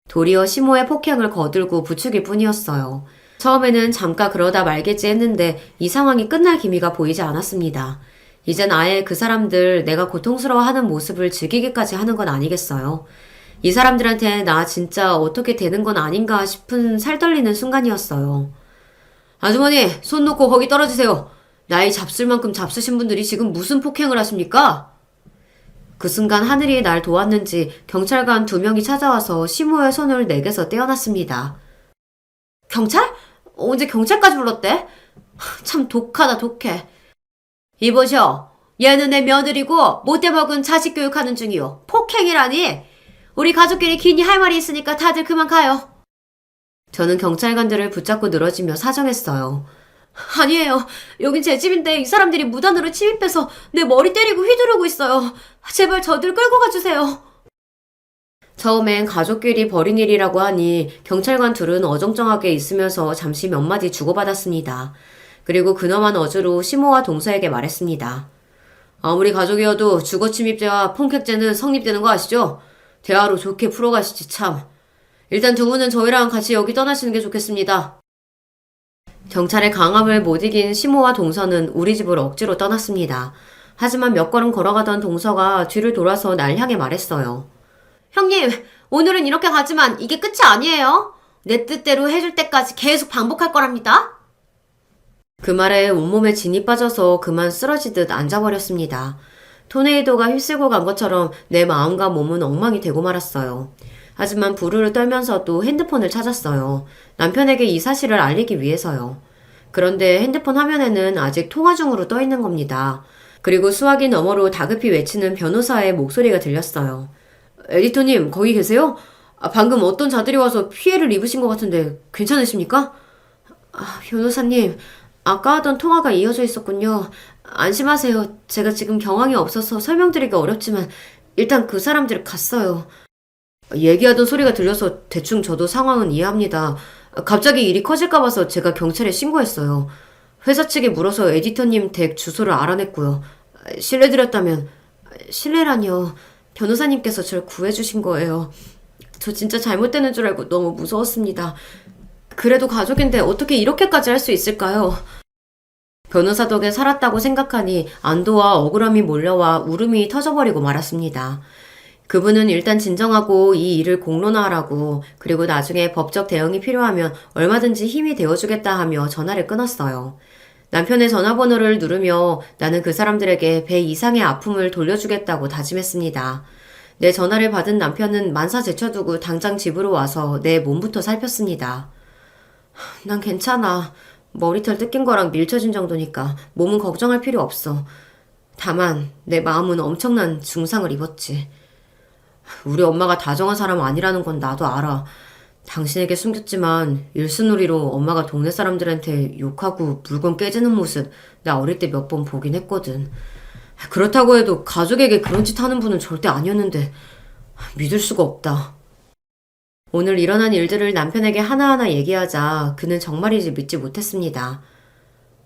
도리어 시모의 폭행을 거들고 부추길 뿐이었어요. 처음에는 잠깐 그러다 말겠지 했는데 이 상황이 끝날 기미가 보이지 않았습니다. 이젠 아예 그 사람들 내가 고통스러워하는 모습을 즐기기까지 하는 건 아니겠어요. 이 사람들한테 나 진짜 어떻게 되는 건 아닌가 싶은 살떨리는 순간이었어요. 아주머니, 손 놓고 거기 떨어지세요. 나이 잡술 만큼 잡수신 분들이 지금 무슨 폭행을 하십니까? 그 순간 하늘이 날 도왔는지 경찰관 2명이 찾아와서 시모의 손을 내게서 떼어놨습니다. 경찰? 언제 경찰까지 불렀대? 참 독하다 독해. 이보셔. 얘는 내 며느리고 못돼 먹은 자식 교육하는 중이요. 폭행이라니. 우리 가족끼리 긴히 할 말이 있으니까 다들 그만 가요. 저는 경찰관들을 붙잡고 늘어지며 사정했어요. 아니에요. 여긴 제 집인데 이 사람들이 무단으로 침입해서 내 머리 때리고 휘두르고 있어요. 제발 저들 끌고 가주세요. 처음엔 가족끼리 벌인 일이라고 하니 경찰관 둘은 어정쩡하게 있으면서 잠시 몇 마디 주고받았습니다. 그리고 근엄한 어조로 시모와 동서에게 말했습니다. 아무리 가족이어도 주거침입죄와 폭행죄는 성립되는 거 아시죠? 대화로 좋게 풀어가시지 참. 일단 두 분은 저희랑 같이 여기 떠나시는 게 좋겠습니다. 경찰의 강압을 못 이긴 시모와 동서는 우리 집을 억지로 떠났습니다. 하지만 몇 걸음 걸어가던 동서가 뒤를 돌아서 날 향해 말했어요. 형님, 오늘은 이렇게 가지만 이게 끝이 아니에요. 내 뜻대로 해줄 때까지 계속 반복할 거랍니다. 그 말에 온몸에 진이 빠져서 그만 쓰러지듯 앉아버렸습니다. 토네이도가 휩쓸고 간 것처럼 내 마음과 몸은 엉망이 되고 말았어요. 하지만 부르르 떨면서도 핸드폰을 찾았어요. 남편에게 이 사실을 알리기 위해서요. 그런데 핸드폰 화면에는 아직 통화 중으로 떠 있는 겁니다. 그리고 수화기 너머로 다급히 외치는 변호사의 목소리가 들렸어요. 에디터님, 거기 계세요? 방금 어떤 자들이 와서 피해를 입으신 것 같은데 괜찮으십니까? 변호사님, 아까 하던 통화가 이어져 있었군요. 안심하세요. 제가 지금 경황이 없어서 설명드리기 어렵지만 일단 그 사람들 갔어요. 얘기하던 소리가 들려서 대충 저도 상황은 이해합니다. 갑자기 일이 커질까 봐서 제가 경찰에 신고했어요. 회사 측에 물어서 에디터님 댁 주소를 알아냈고요. 실례드렸다면... 실례라니요. 변호사님께서 절 구해주신 거예요. 저 진짜 잘못되는 줄 알고 너무 무서웠습니다. 그래도 가족인데 어떻게 이렇게까지 할 수 있을까요? 변호사 덕에 살았다고 생각하니 안도와 억울함이 몰려와 울음이 터져버리고 말았습니다. 그분은 일단 진정하고 이 일을 공론화하라고, 그리고 나중에 법적 대응이 필요하면 얼마든지 힘이 되어주겠다 하며 전화를 끊었어요. 남편의 전화번호를 누르며 나는 그 사람들에게 배 이상의 아픔을 돌려주겠다고 다짐했습니다. 내 전화를 받은 남편은 만사 제쳐두고 당장 집으로 와서 내 몸부터 살폈습니다. 난 괜찮아. 머리털 뜯긴 거랑 밀쳐진 정도니까 몸은 걱정할 필요 없어. 다만 내 마음은 엄청난 중상을 입었지. 우리 엄마가 다정한 사람 아니라는 건 나도 알아. 당신에게 숨겼지만 일순놀이로 엄마가 동네 사람들한테 욕하고 물건 깨지는 모습 나 어릴 때 몇 번 보긴 했거든. 그렇다고 해도 가족에게 그런 짓 하는 분은 절대 아니었는데 믿을 수가 없다. 오늘 일어난 일들을 남편에게 하나하나 얘기하자 그는 정말이지 믿지 못했습니다.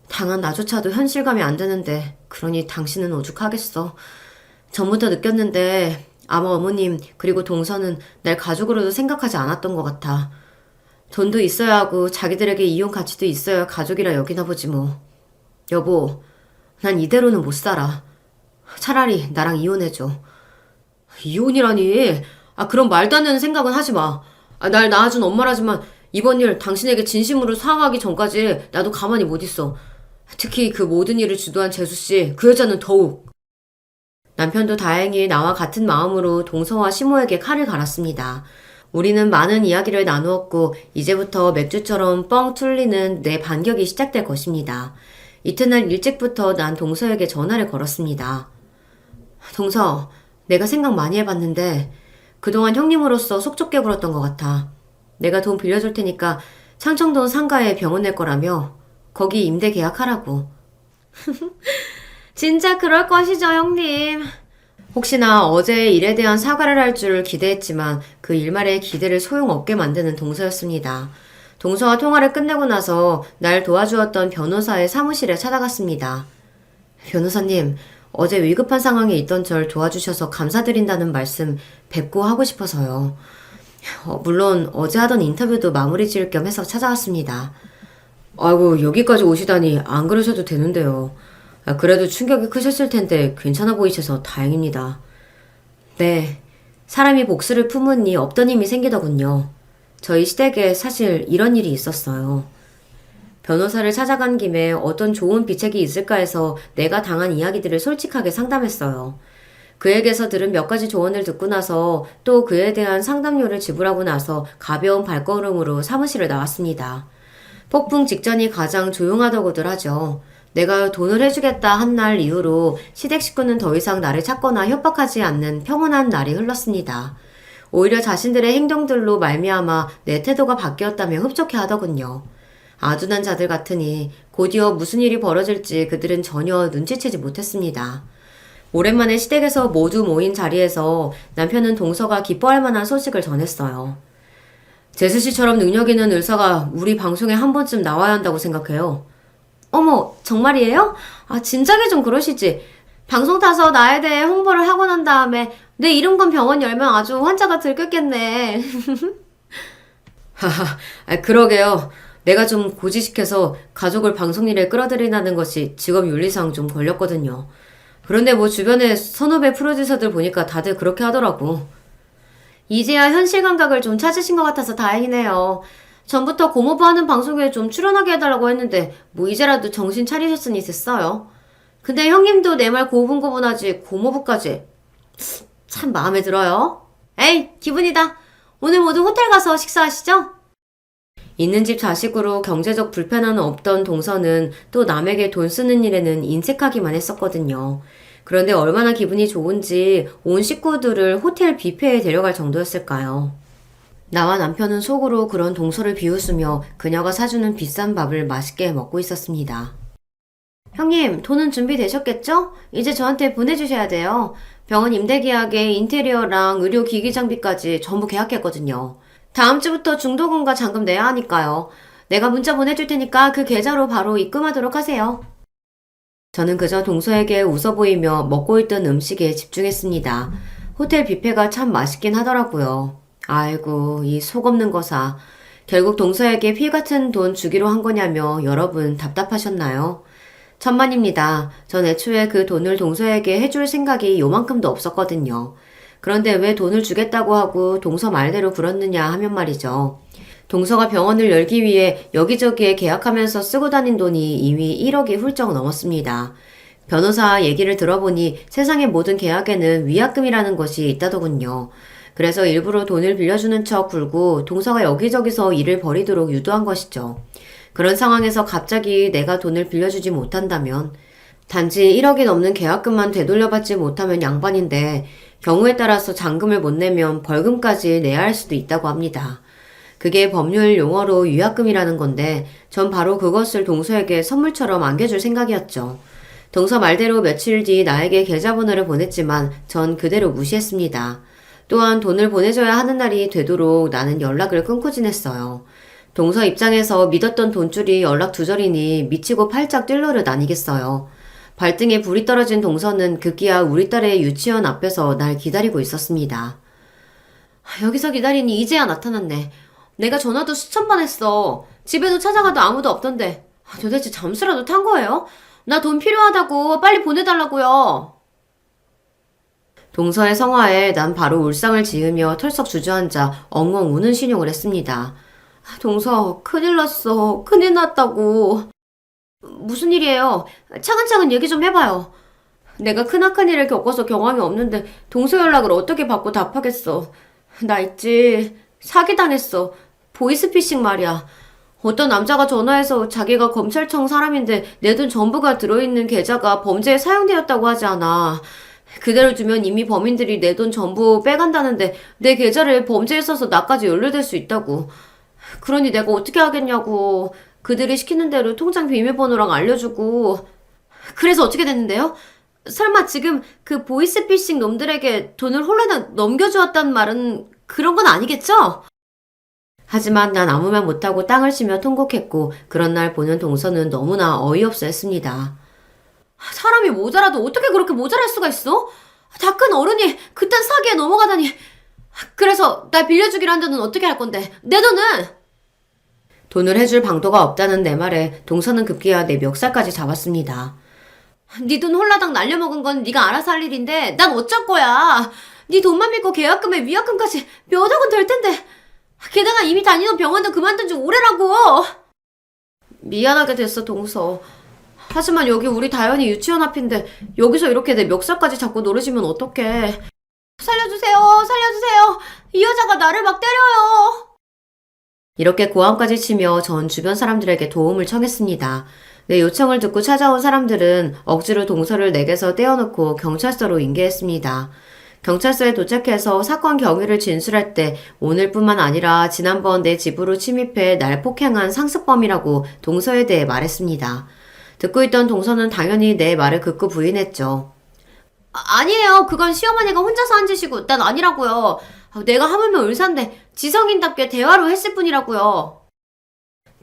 당한 나조차도 현실감이 안 되는데 그러니 당신은 오죽하겠어. 전부터 느꼈는데 아마 어머님 그리고 동서는 날 가족으로도 생각하지 않았던 것 같아. 돈도 있어야 하고 자기들에게 이혼 가치도 있어야 가족이라 여기나 보지 뭐. 여보, 난 이대로는 못 살아. 차라리 나랑 이혼해줘. 이혼이라니? 그런 말도 안 되는 생각은 하지 마. 날 낳아준 엄마라지만 이번 일 당신에게 진심으로 사과하기 전까지 나도 가만히 못 있어. 특히 그 모든 일을 주도한 재수씨, 그 여자는 더욱. 남편도 다행히 나와 같은 마음으로 동서와 시모에게 칼을 갈았습니다. 우리는 많은 이야기를 나누었고 이제부터 맥주처럼 뻥 뚫리는 내 반격이 시작될 것입니다. 이튿날 일찍부터 난 동서에게 전화를 걸었습니다. 동서, 내가 생각 많이 해봤는데 그동안 형님으로서 속 좁게 굴었던 것 같아. 내가 돈 빌려줄 테니까 창청동 상가에 병원 낼 거라며 거기 임대 계약하라고. 진짜 그럴 것이죠, 형님. 혹시나 어제의 일에 대한 사과를 할 줄 기대했지만 그 일말의 기대를 소용없게 만드는 동서였습니다. 동서와 통화를 끝내고 나서 날 도와주었던 변호사의 사무실에 찾아갔습니다. 변호사님, 어제 위급한 상황에 있던 절 도와주셔서 감사드린다는 말씀 뵙고 하고 싶어서요. 물론 어제 하던 인터뷰도 마무리 지을 겸 해서 찾아왔습니다. 아이고, 여기까지 오시다니 안 그러셔도 되는데요. 그래도 충격이 크셨을 텐데 괜찮아 보이셔서 다행입니다. 네, 사람이 복수를 품으니 없던 힘이 생기더군요. 저희 시댁에 사실 이런 일이 있었어요. 변호사를 찾아간 김에 어떤 좋은 비책이 있을까 해서 내가 당한 이야기들을 솔직하게 상담했어요. 그에게서 들은 몇 가지 조언을 듣고 나서 또 그에 대한 상담료를 지불하고 나서 가벼운 발걸음으로 사무실을 나왔습니다. 폭풍 직전이 가장 조용하다고들 하죠. 내가 돈을 해주겠다 한 날 이후로 시댁 식구는 더 이상 나를 찾거나 협박하지 않는 평온한 날이 흘렀습니다. 오히려 자신들의 행동들로 말미암아 내 태도가 바뀌었다며 흡족해하더군요. 아둔한 자들 같으니 곧이어 무슨 일이 벌어질지 그들은 전혀 눈치채지 못했습니다. 오랜만에 시댁에서 모두 모인 자리에서 남편은 동서가 기뻐할 만한 소식을 전했어요. 제수씨처럼 능력 있는 의사가 우리 방송에 한 번쯤 나와야 한다고 생각해요. 어머, 정말이에요? 진작에 좀 그러시지. 방송 타서 나에 대해 홍보를 하고 난 다음에 내 이름 건 병원 열면 아주 환자가 들끓겠네. 하하, 그러게요. 내가 좀 고지식해서 가족을 방송 일에 끌어들이라는 것이 직업 윤리상 좀 걸렸거든요. 그런데 뭐 주변에 선후배 프로듀서들 보니까 다들 그렇게 하더라고. 이제야 현실 감각을 좀 찾으신 것 같아서 다행이네요. 전부터 고모부 하는 방송에 좀 출연하게 해달라고 했는데 뭐 이제라도 정신 차리셨으니 됐어요. 근데 형님도 내 말 고분고분하지 고모부까지. 참 마음에 들어요. 에이, 기분이다. 오늘 모두 호텔 가서 식사하시죠? 있는 집 자식으로 경제적 불편함은 없던 동서는 또 남에게 돈 쓰는 일에는 인색하기만 했었거든요. 그런데 얼마나 기분이 좋은지 온 식구들을 호텔 뷔페에 데려갈 정도였을까요? 나와 남편은 속으로 그런 동서를 비웃으며 그녀가 사주는 비싼 밥을 맛있게 먹고 있었습니다. 형님, 돈은 준비되셨겠죠? 이제 저한테 보내주셔야 돼요. 병원 임대 계약에 인테리어랑 의료 기기 장비까지 전부 계약했거든요. 다음 주부터 중도금과 잔금 내야 하니까요. 내가 문자 보내줄 테니까 그 계좌로 바로 입금하도록 하세요. 저는 그저 동서에게 웃어 보이며 먹고 있던 음식에 집중했습니다. 호텔 뷔페가 참 맛있긴 하더라고요. 아이고, 이 속 없는 거사. 결국 동서에게 피 같은 돈 주기로 한 거냐며 여러분 답답하셨나요? 천만입니다. 전 애초에 그 돈을 동서에게 해줄 생각이 요만큼도 없었거든요. 그런데 왜 돈을 주겠다고 하고 동서 말대로 굴었느냐 하면 말이죠. 동서가 병원을 열기 위해 여기저기에 계약하면서 쓰고 다닌 돈이 이미 1억이 훌쩍 넘었습니다. 변호사 얘기를 들어보니 세상의 모든 계약에는 위약금이라는 것이 있다더군요. 그래서 일부러 돈을 빌려주는 척 굴고 동서가 여기저기서 일을 벌이도록 유도한 것이죠. 그런 상황에서 갑자기 내가 돈을 빌려주지 못한다면 단지 1억이 넘는 계약금만 되돌려받지 못하면 양반인데 경우에 따라서 잔금을 못 내면 벌금까지 내야 할 수도 있다고 합니다. 그게 법률 용어로 위약금이라는 건데 전 바로 그것을 동서에게 선물처럼 안겨줄 생각이었죠. 동서 말대로 며칠 뒤 나에게 계좌번호를 보냈지만 전 그대로 무시했습니다. 또한 돈을 보내줘야 하는 날이 되도록 나는 연락을 끊고 지냈어요. 동서 입장에서 믿었던 돈줄이 연락 두절이니 미치고 팔짝 뛸 노릇 아니겠어요. 발등에 불이 떨어진 동서는 급기야 우리 딸의 유치원 앞에서 날 기다리고 있었습니다. 여기서 기다리니 이제야 나타났네. 내가 전화도 수천 번 했어. 집에도 찾아가도 아무도 없던데. 도대체 잠수라도 탄 거예요? 나 돈 필요하다고 빨리 보내달라고요. 동서의 성화에 난 바로 울상을 지으며 털썩 주저앉아 엉엉 우는 신용을 했습니다. 동서, 큰일 났어. 큰일 났다고. 무슨 일이에요? 차근차근 얘기 좀 해봐요. 내가 크나큰 일을 겪어서 경험이 없는데 동서 연락을 어떻게 받고 답하겠어. 나 있지. 사기당했어. 보이스피싱 말이야. 어떤 남자가 전화해서 자기가 검찰청 사람인데 내 돈 전부가 들어있는 계좌가 범죄에 사용되었다고 하지 않아. 그대로 두면 이미 범인들이 내 돈 전부 빼간다는데 내 계좌를 범죄에 써서 나까지 연루될 수 있다고. 그러니 내가 어떻게 하겠냐고. 그들이 시키는 대로 통장 비밀번호랑 알려주고. 그래서 어떻게 됐는데요? 설마 지금 그 보이스피싱 놈들에게 돈을 홀라당 넘겨주었단 말은 그런 건 아니겠죠? 하지만 난 아무 말 못하고 땅을 치며 통곡했고 그런 날 보는 동서는 너무나 어이없어 했습니다. 사람이 모자라도 어떻게 그렇게 모자랄 수가 있어? 다 큰 어른이 그딴 사기에 넘어가다니. 그래서 날 빌려주기로 한 돈은 어떻게 할 건데? 내 돈은? 돈을 해줄 방도가 없다는 내 말에 동서는 급기야 내 멱살까지 잡았습니다. 네 돈 홀라당 날려먹은 건 네가 알아서 할 일인데 난 어쩔 거야. 네 돈만 믿고 계약금에 위약금까지 몇 억은 될 텐데. 게다가 이미 다니던 병원도 그만둔 지 오래라고. 미안하게 됐어, 동서. 하지만 여기 우리 다현이 유치원 앞인데 여기서 이렇게 내 멱살까지 잡고 노르시면 어떡해. 살려주세요, 살려주세요. 이 여자가 나를 막 때려요. 이렇게 고함까지 치며 전 주변 사람들에게 도움을 청했습니다. 내 요청을 듣고 찾아온 사람들은 억지로 동서를 내게서 떼어놓고 경찰서로 인계했습니다. 경찰서에 도착해서 사건 경위를 진술할 때 오늘뿐만 아니라 지난번 내 집으로 침입해 날 폭행한 상습범이라고 동서에 대해 말했습니다. 듣고 있던 동서는 당연히 내 말을 극구 부인했죠. 아니에요. 그건 시어머니가 혼자서 한 짓이고 난 아니라고요. 내가 하물며 의사인데 지성인답게 대화로 했을 뿐이라고요.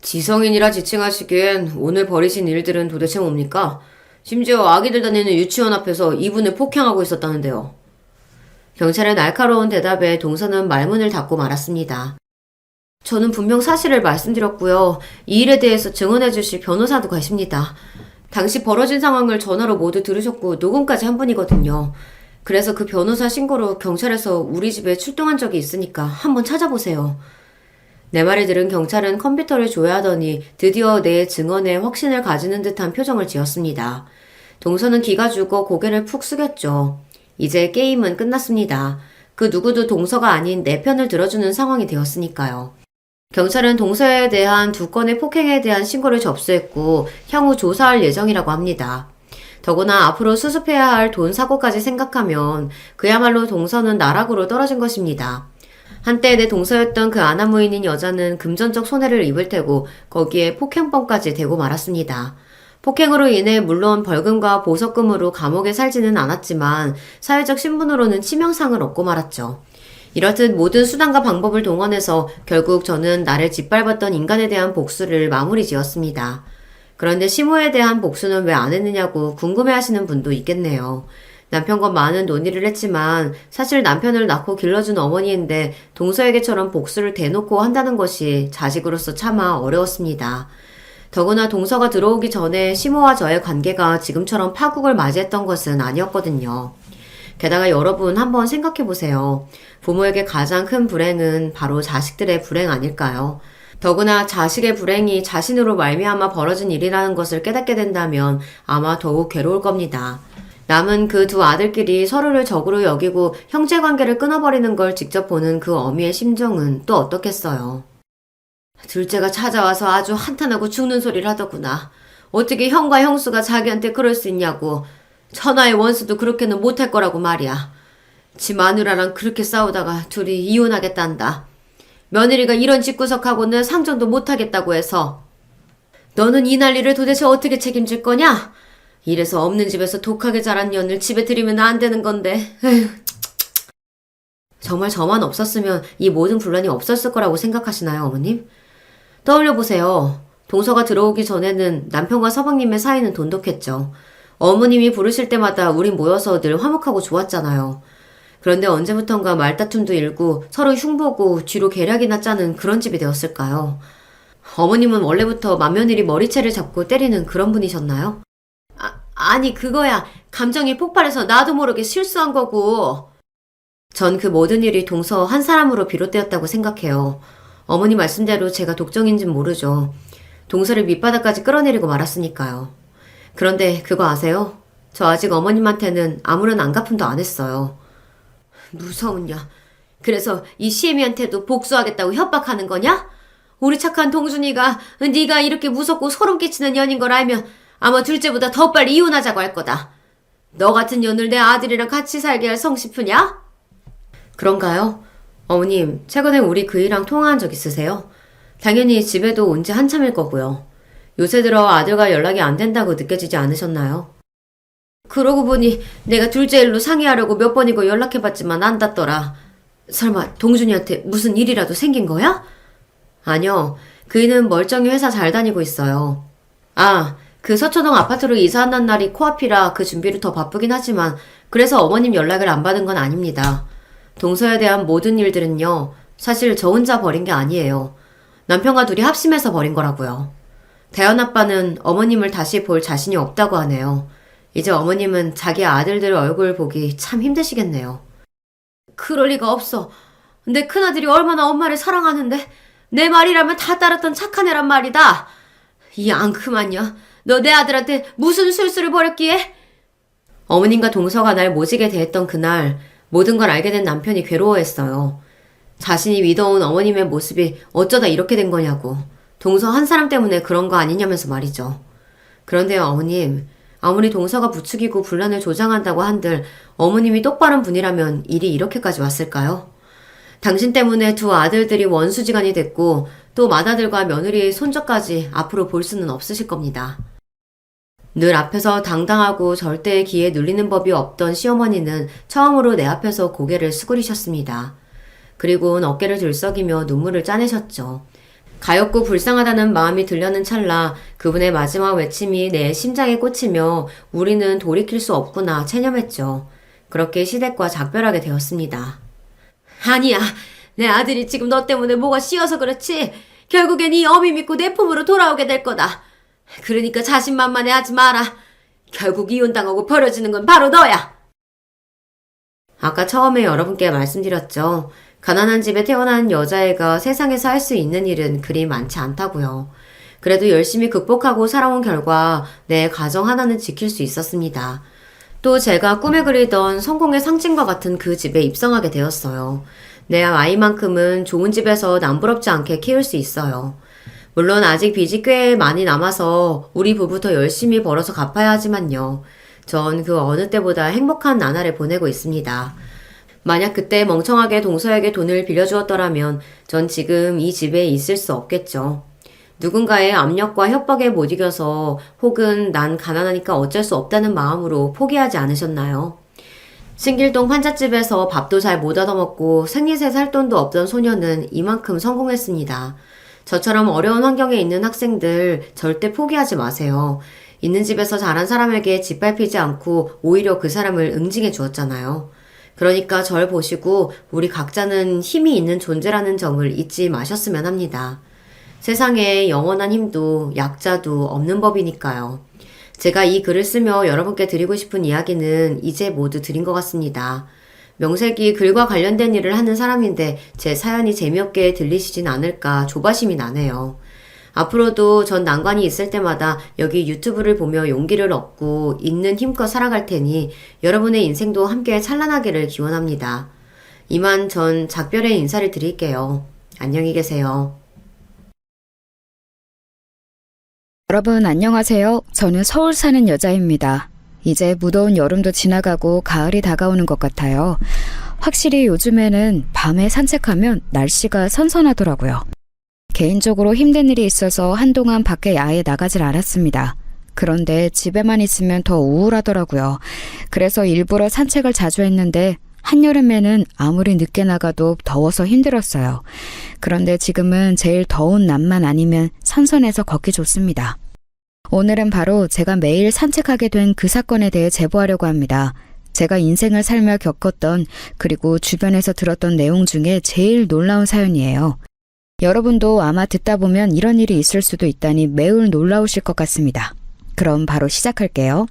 지성인이라 지칭하시기엔 오늘 벌이신 일들은 도대체 뭡니까? 심지어 아기들 다니는 유치원 앞에서 이분을 폭행하고 있었다는데요. 경찰의 날카로운 대답에 동서는 말문을 닫고 말았습니다. 저는 분명 사실을 말씀드렸고요. 이 일에 대해서 증언해 주실 변호사도 계십니다. 당시 벌어진 상황을 전화로 모두 들으셨고 녹음까지 한 분이거든요. 그래서 그 변호사 신고로 경찰에서 우리 집에 출동한 적이 있으니까 한번 찾아보세요. 내 말을 들은 경찰은 컴퓨터를 조회하더니 드디어 내 증언에 확신을 가지는 듯한 표정을 지었습니다. 동서는 기가 죽어 고개를 푹 숙였죠. 이제 게임은 끝났습니다. 그 누구도 동서가 아닌 내 편을 들어주는 상황이 되었으니까요. 경찰은 동서에 대한 2건의 폭행에 대한 신고를 접수했고 향후 조사할 예정이라고 합니다. 더구나 앞으로 수습해야 할 돈 사고까지 생각하면 그야말로 동서는 나락으로 떨어진 것입니다. 한때 내 동서였던 그 아나무인인 여자는 금전적 손해를 입을 테고 거기에 폭행범까지 대고 말았습니다. 폭행으로 인해 물론 벌금과 보석금으로 감옥에 살지는 않았지만 사회적 신분으로는 치명상을 얻고 말았죠. 이렇듯 모든 수단과 방법을 동원해서 결국 저는 나를 짓밟았던 인간에 대한 복수를 마무리 지었습니다. 그런데 시모에 대한 복수는 왜 안 했느냐고 궁금해하시는 분도 있겠네요. 남편과 많은 논의를 했지만 사실 남편을 낳고 길러준 어머니인데 동서에게처럼 복수를 대놓고 한다는 것이 자식으로서 차마 어려웠습니다. 더구나 동서가 들어오기 전에 시모와 저의 관계가 지금처럼 파국을 맞이했던 것은 아니었거든요. 게다가 여러분 한번 생각해 보세요. 부모에게 가장 큰 불행은 바로 자식들의 불행 아닐까요? 더구나 자식의 불행이 자신으로 말미암아 벌어진 일이라는 것을 깨닫게 된다면 아마 더욱 괴로울 겁니다. 남은 그 두 아들끼리 서로를 적으로 여기고 형제관계를 끊어버리는 걸 직접 보는 그 어미의 심정은 또 어떻겠어요. 둘째가 찾아와서 아주 한탄하고 죽는 소리를 하더구나. 어떻게 형과 형수가 자기한테 그럴 수 있냐고. 천하의 원수도 그렇게는 못할 거라고 말이야. 지 마누라랑 그렇게 싸우다가 둘이 이혼하겠단다. 며느리가 이런 집구석하고는 상정도 못하겠다고 해서. 너는 이 난리를 도대체 어떻게 책임질 거냐? 이래서 없는 집에서 독하게 자란 년을 집에 들이면 안 되는 건데. 에휴. 정말 저만 없었으면 이 모든 분란이 없었을 거라고 생각하시나요, 어머님? 떠올려보세요. 동서가 들어오기 전에는 남편과 서방님의 사이는 돈독했죠. 어머님이 부르실 때마다 우린 모여서 늘 화목하고 좋았잖아요. 그런데 언제부턴가 말다툼도 일고 서로 흉보고 뒤로 계략이나 짜는 그런 집이 되었을까요? 어머님은 원래부터 맏며느리 머리채를 잡고 때리는 그런 분이셨나요? 아니 그거야. 감정이 폭발해서 나도 모르게 실수한 거고. 전 그 모든 일이 동서 한 사람으로 비롯되었다고 생각해요. 어머니 말씀대로 제가 독종인진 모르죠. 동서를 밑바닥까지 끌어내리고 말았으니까요. 그런데 그거 아세요? 저 아직 어머님한테는 아무런 안갚음도 안 했어요. 무서운냐? 그래서 이 시애미한테도 복수하겠다고 협박하는 거냐? 우리 착한 동준이가 네가 이렇게 무섭고 소름 끼치는 년인 걸 알면 아마 둘째보다 더 빨리 이혼하자고 할 거다. 너 같은 년을 내 아들이랑 같이 살게 할 성씨푸냐? 그런가요? 어머님, 최근에 우리 그이랑 통화한 적 있으세요? 당연히 집에도 온 지 한참일 거고요. 요새 들어 아들과 연락이 안 된다고 느껴지지 않으셨나요? 그러고 보니 내가 둘째 일로 상의하려고 몇 번이고 연락해봤지만 안 닿더라. 설마 동준이한테 무슨 일이라도 생긴 거야? 아니요. 그이는 멀쩡히 회사 잘 다니고 있어요. 그 서초동 아파트로 이사한 날이 코앞이라 그 준비를 더 바쁘긴 하지만 그래서 어머님 연락을 안 받은 건 아닙니다. 동서에 대한 모든 일들은요. 사실 저 혼자 벌인 게 아니에요. 남편과 둘이 합심해서 벌인 거라고요. 대현 아빠는 어머님을 다시 볼 자신이 없다고 하네요. 이제 어머님은 자기 아들들 얼굴 보기 참 힘드시겠네요. 그럴 리가 없어. 내 큰아들이 얼마나 엄마를 사랑하는데 내 말이라면 다 따랐던 착한 애란 말이다. 이 앙큼한 년, 너 내 아들한테 무슨 술수를 벌였기에? 어머님과 동서가 날 모지게 대했던 그날 모든 걸 알게 된 남편이 괴로워했어요. 자신이 믿어온 어머님의 모습이 어쩌다 이렇게 된 거냐고. 동서 한 사람 때문에 그런 거 아니냐면서 말이죠. 그런데요, 어머님. 아무리 동서가 부추기고 분란을 조장한다고 한들 어머님이 똑바른 분이라면 일이 이렇게까지 왔을까요? 당신 때문에 두 아들들이 원수지간이 됐고 또 맏아들과 며느리의 손자까지 앞으로 볼 수는 없으실 겁니다. 늘 앞에서 당당하고 절대의 기에 눌리는 법이 없던 시어머니는 처음으로 내 앞에서 고개를 수그리셨습니다. 그리고는 어깨를 들썩이며 눈물을 짜내셨죠. 가엾고 불쌍하다는 마음이 들려는 찰나 그분의 마지막 외침이 내 심장에 꽂히며 우리는 돌이킬 수 없구나 체념했죠. 그렇게 시댁과 작별하게 되었습니다. 아니야. 내 아들이 지금 너 때문에 뭐가 씌어서 그렇지. 결국엔 이 어미 믿고 내 품으로 돌아오게 될 거다. 그러니까 자신만만해 하지 마라. 결국 이혼당하고 버려지는 건 바로 너야. 아까 처음에 여러분께 말씀드렸죠. 가난한 집에 태어난 여자애가 세상에서 할 수 있는 일은 그리 많지 않다고요. 그래도 열심히 극복하고 살아온 결과 내 가정 하나는 지킬 수 있었습니다. 또 제가 꿈에 그리던 성공의 상징과 같은 그 집에 입성하게 되었어요. 내 아이만큼은 좋은 집에서 남부럽지 않게 키울 수 있어요. 물론 아직 빚이 꽤 많이 남아서 우리 부부 더 열심히 벌어서 갚아야 하지만요. 전 그 어느 때보다 행복한 나날을 보내고 있습니다. 만약 그때 멍청하게 동서에게 돈을 빌려주었더라면 전 지금 이 집에 있을 수 없겠죠. 누군가의 압력과 협박에 못 이겨서 혹은 난 가난하니까 어쩔 수 없다는 마음으로 포기하지 않으셨나요? 신길동 판잣집에서 밥도 잘 못 얻어먹고 생리세 살 돈도 없던 소녀는 이만큼 성공했습니다. 저처럼 어려운 환경에 있는 학생들 절대 포기하지 마세요. 있는 집에서 자란 사람에게 짓밟히지 않고 오히려 그 사람을 응징해 주었잖아요. 그러니까 절 보시고 우리 각자는 힘이 있는 존재라는 점을 잊지 마셨으면 합니다. 세상에 영원한 힘도 약자도 없는 법이니까요. 제가 이 글을 쓰며 여러분께 드리고 싶은 이야기는 이제 모두 드린 것 같습니다. 명색이 글과 관련된 일을 하는 사람인데 제 사연이 재미없게 들리시진 않을까 조바심이 나네요. 앞으로도 전 난관이 있을 때마다 여기 유튜브를 보며 용기를 얻고 있는 힘껏 살아갈 테니 여러분의 인생도 함께 찬란하기를 기원합니다. 이만 전 작별의 인사를 드릴게요. 안녕히 계세요. 여러분 안녕하세요. 저는 서울 사는 여자입니다. 이제 무더운 여름도 지나가고 가을이 다가오는 것 같아요. 확실히 요즘에는 밤에 산책하면 날씨가 선선하더라고요. 개인적으로 힘든 일이 있어서 한동안 밖에 아예 나가질 않았습니다. 그런데 집에만 있으면 더 우울하더라고요. 그래서 일부러 산책을 자주 했는데 한여름에는 아무리 늦게 나가도 더워서 힘들었어요. 그런데 지금은 제일 더운 낮만 아니면 선선해서 걷기 좋습니다. 오늘은 바로 제가 매일 산책하게 된 그 사건에 대해 제보하려고 합니다. 제가 인생을 살며 겪었던 그리고 주변에서 들었던 내용 중에 제일 놀라운 사연이에요. 여러분도 아마 듣다 보면 이런 일이 있을 수도 있다니 매우 놀라우실 것 같습니다. 그럼 바로 시작할게요.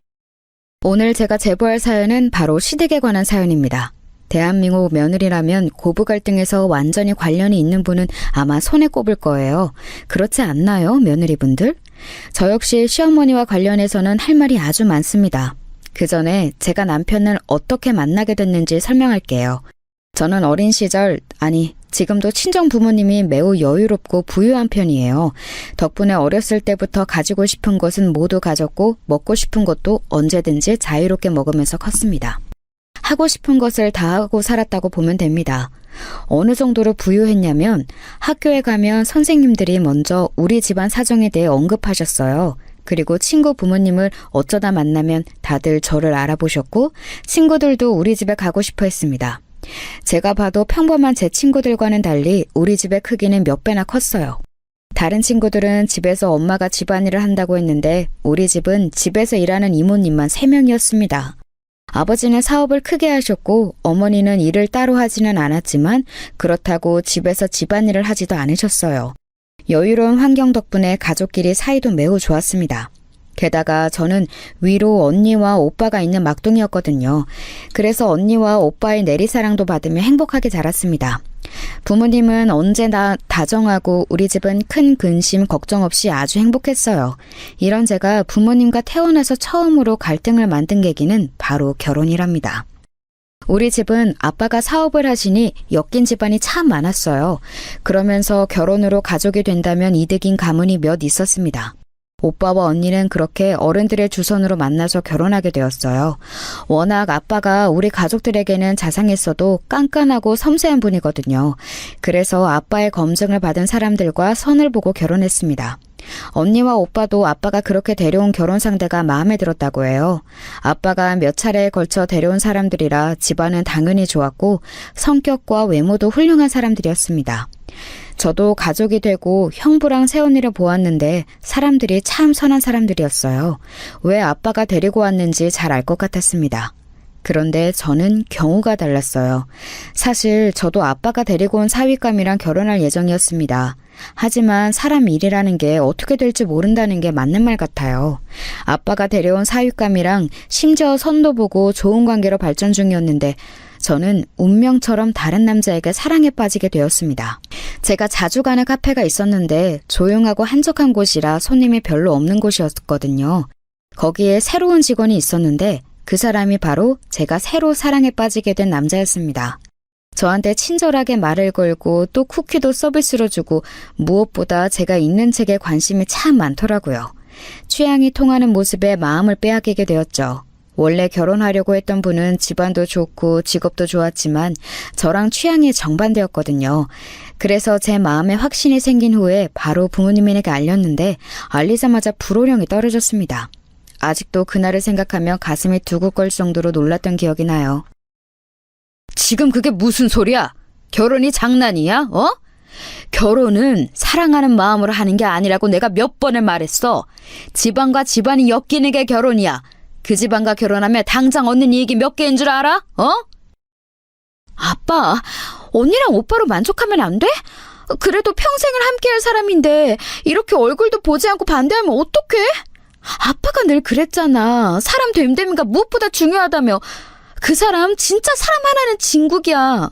오늘 제가 제보할 사연은 바로 시댁에 관한 사연입니다. 대한민국 며느리라면 고부 갈등에서 완전히 관련이 있는 분은 아마 손에 꼽을 거예요. 그렇지 않나요, 며느리분들? 저 역시 시어머니와 관련해서는 할 말이 아주 많습니다. 그 전에 제가 남편을 어떻게 만나게 됐는지 설명할게요. 저는 어린 시절, 지금도 친정 부모님이 매우 여유롭고 부유한 편이에요. 덕분에 어렸을 때부터 가지고 싶은 것은 모두 가졌고 먹고 싶은 것도 언제든지 자유롭게 먹으면서 컸습니다. 하고 싶은 것을 다 하고 살았다고 보면 됩니다. 어느 정도로 부유했냐면 학교에 가면 선생님들이 먼저 우리 집안 사정에 대해 언급하셨어요. 그리고 친구 부모님을 어쩌다 만나면 다들 저를 알아보셨고 친구들도 우리 집에 가고 싶어 했습니다. 제가 봐도 평범한 제 친구들과는 달리 우리 집의 크기는 몇 배나 컸어요. 다른 친구들은 집에서 엄마가 집안일을 한다고 했는데 우리 집은 집에서 일하는 이모님만 3명이었습니다. 아버지는 사업을 크게 하셨고 어머니는 일을 따로 하지는 않았지만 그렇다고 집에서 집안일을 하지도 않으셨어요. 여유로운 환경 덕분에 가족끼리 사이도 매우 좋았습니다. 게다가 저는 위로 언니와 오빠가 있는 막둥이였거든요. 그래서 언니와 오빠의 내리사랑도 받으며 행복하게 자랐습니다. 부모님은 언제나 다정하고 우리 집은 큰 근심 걱정 없이 아주 행복했어요. 이런 제가 부모님과 태어나서 처음으로 갈등을 만든 계기는 바로 결혼이랍니다. 우리 집은 아빠가 사업을 하시니 엮인 집안이 참 많았어요. 그러면서 결혼으로 가족이 된다면 이득인 가문이 몇 있었습니다. 오빠와 언니는 그렇게 어른들의 주선으로 만나서 결혼하게 되었어요. 워낙 아빠가 우리 가족들에게는 자상했어도 깐깐하고 섬세한 분이거든요. 그래서 아빠의 검증을 받은 사람들과 선을 보고 결혼했습니다. 언니와 오빠도 아빠가 그렇게 데려온 결혼 상대가 마음에 들었다고 해요. 아빠가 몇 차례에 걸쳐 데려온 사람들이라 집안은 당연히 좋았고 성격과 외모도 훌륭한 사람들이었습니다. 저도 가족이 되고 형부랑 새언니를 보았는데 사람들이 참 선한 사람들이었어요. 왜 아빠가 데리고 왔는지 잘 알 것 같았습니다. 그런데 저는 경우가 달랐어요. 사실 저도 아빠가 데리고 온 사윗감이랑 결혼할 예정이었습니다. 하지만 사람 일이라는 게 어떻게 될지 모른다는 게 맞는 말 같아요. 아빠가 데려온 사윗감이랑 심지어 선도 보고 좋은 관계로 발전 중이었는데 저는 운명처럼 다른 남자에게 사랑에 빠지게 되었습니다. 제가 자주 가는 카페가 있었는데 조용하고 한적한 곳이라 손님이 별로 없는 곳이었거든요. 거기에 새로운 직원이 있었는데 그 사람이 바로 제가 새로 사랑에 빠지게 된 남자였습니다. 저한테 친절하게 말을 걸고 또 쿠키도 서비스로 주고 무엇보다 제가 읽는 책에 관심이 참 많더라고요. 취향이 통하는 모습에 마음을 빼앗기게 되었죠. 원래 결혼하려고 했던 분은 집안도 좋고 직업도 좋았지만 저랑 취향이 정반대였거든요. 그래서 제 마음에 확신이 생긴 후에 바로 부모님에게 알렸는데 알리자마자 불호령이 떨어졌습니다. 아직도 그날을 생각하며 가슴이 두근거릴 정도로 놀랐던 기억이 나요. 지금 그게 무슨 소리야? 결혼이 장난이야? 결혼은 사랑하는 마음으로 하는 게 아니라고 내가 몇 번을 말했어. 집안과 집안이 엮이는 게 결혼이야. 그 집안과 결혼하면 당장 얻는 이익이 몇 개인 줄 알아? 아빠, 언니랑 오빠로 만족하면 안 돼? 그래도 평생을 함께할 사람인데 이렇게 얼굴도 보지 않고 반대하면 어떡해? 아빠가 늘 그랬잖아. 사람 됨됨이가 무엇보다 중요하다며. 그 사람 진짜 사람 하나는 진국이야.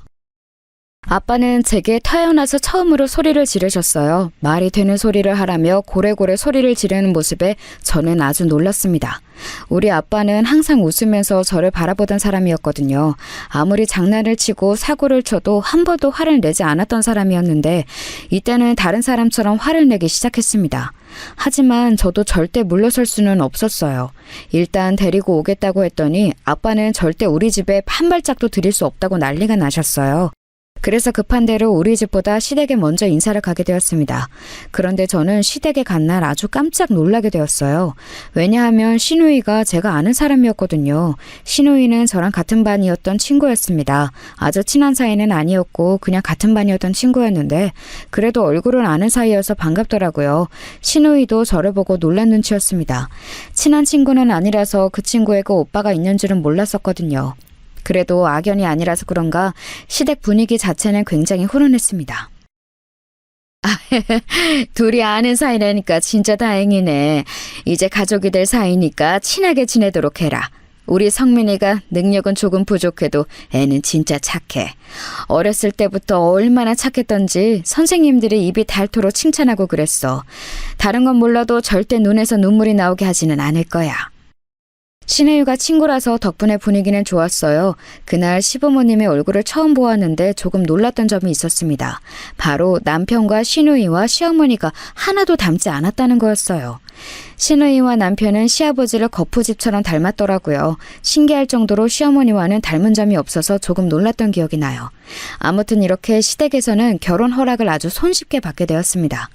아빠는 제게 태어나서 처음으로 소리를 지르셨어요. 말이 되는 소리를 하라며 고래고래 소리를 지르는 모습에 저는 아주 놀랐습니다. 우리 아빠는 항상 웃으면서 저를 바라보던 사람이었거든요. 아무리 장난을 치고 사고를 쳐도 한 번도 화를 내지 않았던 사람이었는데 이때는 다른 사람처럼 화를 내기 시작했습니다. 하지만 저도 절대 물러설 수는 없었어요. 일단 데리고 오겠다고 했더니 아빠는 절대 우리 집에 한 발짝도 들일 수 없다고 난리가 나셨어요. 그래서 급한 대로 우리 집보다 시댁에 먼저 인사를 가게 되었습니다. 그런데 저는 시댁에 간 날 아주 깜짝 놀라게 되었어요. 왜냐하면 시누이가 제가 아는 사람이었거든요. 시누이는 저랑 같은 반이었던 친구였습니다. 아주 친한 사이는 아니었고 그냥 같은 반이었던 친구였는데 그래도 얼굴은 아는 사이여서 반갑더라고요. 시누이도 저를 보고 놀란 눈치였습니다. 친한 친구는 아니라서 그 친구에게 오빠가 있는 줄은 몰랐었거든요. 그래도 악연이 아니라서 그런가 시댁 분위기 자체는 굉장히 훈훈했습니다. 둘이 아는 사이라니까 진짜 다행이네. 이제 가족이 될 사이니까 친하게 지내도록 해라. 우리 성민이가 능력은 조금 부족해도 애는 진짜 착해. 어렸을 때부터 얼마나 착했던지 선생님들이 입이 닳도록 칭찬하고 그랬어. 다른 건 몰라도 절대 눈에서 눈물이 나오게 하지는 않을 거야. 시누이가 친구라서 덕분에 분위기는 좋았어요. 그날 시부모님의 얼굴을 처음 보았는데 조금 놀랐던 점이 있었습니다. 바로 남편과 시누이와 시어머니가 하나도 닮지 않았다는 거였어요. 시누이와 남편은 시아버지를 거푸집처럼 닮았더라고요. 신기할 정도로 시어머니와는 닮은 점이 없어서 조금 놀랐던 기억이 나요. 아무튼 이렇게 시댁에서는 결혼 허락을 아주 손쉽게 받게 되었습니다.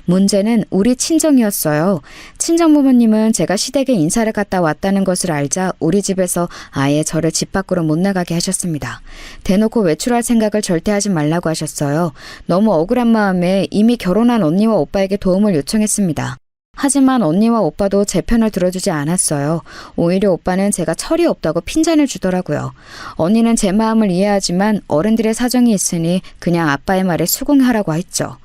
문제는 우리 친정이었어요. 친정부모님은 제가 시댁에 인사를 갔다 왔다는 것을 알자 우리 집에서 아예 저를 집 밖으로 못 나가게 하셨습니다. 대놓고 외출할 생각을 절대 하지 말라고 하셨어요. 너무 억울한 마음에 이미 결혼한 언니와 오빠에게 도움을 요청했습니다. 하지만 언니와 오빠도 제 편을 들어주지 않았어요. 오히려 오빠는 제가 철이 없다고 핀잔을 주더라고요. 언니는 제 마음을 이해하지만 어른들의 사정이 있으니 그냥 아빠의 말에 수긍하라고 했죠.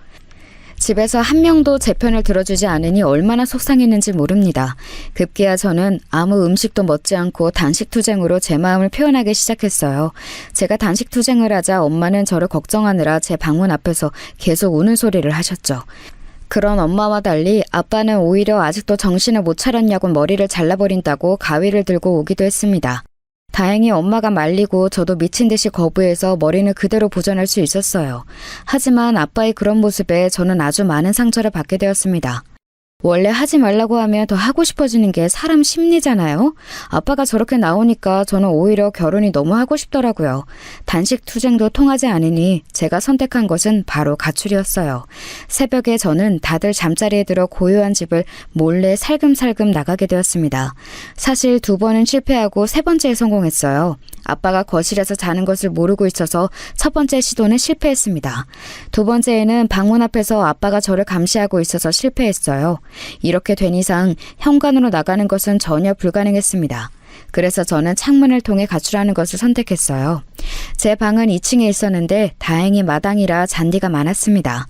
집에서 한 명도 제 편을 들어주지 않으니 얼마나 속상했는지 모릅니다. 급기야 저는 아무 음식도 먹지 않고 단식투쟁으로 제 마음을 표현하기 시작했어요. 제가 단식투쟁을 하자 엄마는 저를 걱정하느라 제 방문 앞에서 계속 우는 소리를 하셨죠. 그런 엄마와 달리 아빠는 오히려 아직도 정신을 못 차렸냐고 머리를 잘라버린다고 가위를 들고 오기도 했습니다. 다행히 엄마가 말리고 저도 미친 듯이 거부해서 머리는 그대로 보존할 수 있었어요. 하지만 아빠의 그런 모습에 저는 아주 많은 상처를 받게 되었습니다. 원래 하지 말라고 하면 더 하고 싶어지는 게 사람 심리잖아요. 아빠가 저렇게 나오니까 저는 오히려 결혼이 너무 하고 싶더라고요. 단식 투쟁도 통하지 않으니 제가 선택한 것은 바로 가출이었어요. 새벽에 저는 다들 잠자리에 들어 고요한 집을 몰래 살금살금 나가게 되었습니다. 사실 2번은 실패하고 3번째에 성공했어요. 아빠가 거실에서 자는 것을 모르고 있어서 첫 번째 시도는 실패했습니다. 2번째에는 방문 앞에서 아빠가 저를 감시하고 있어서 실패했어요. 이렇게 된 이상 현관으로 나가는 것은 전혀 불가능했습니다. 그래서 저는 창문을 통해 가출하는 것을 선택했어요. 제 방은 2층에 있었는데 다행히 마당이라 잔디가 많았습니다.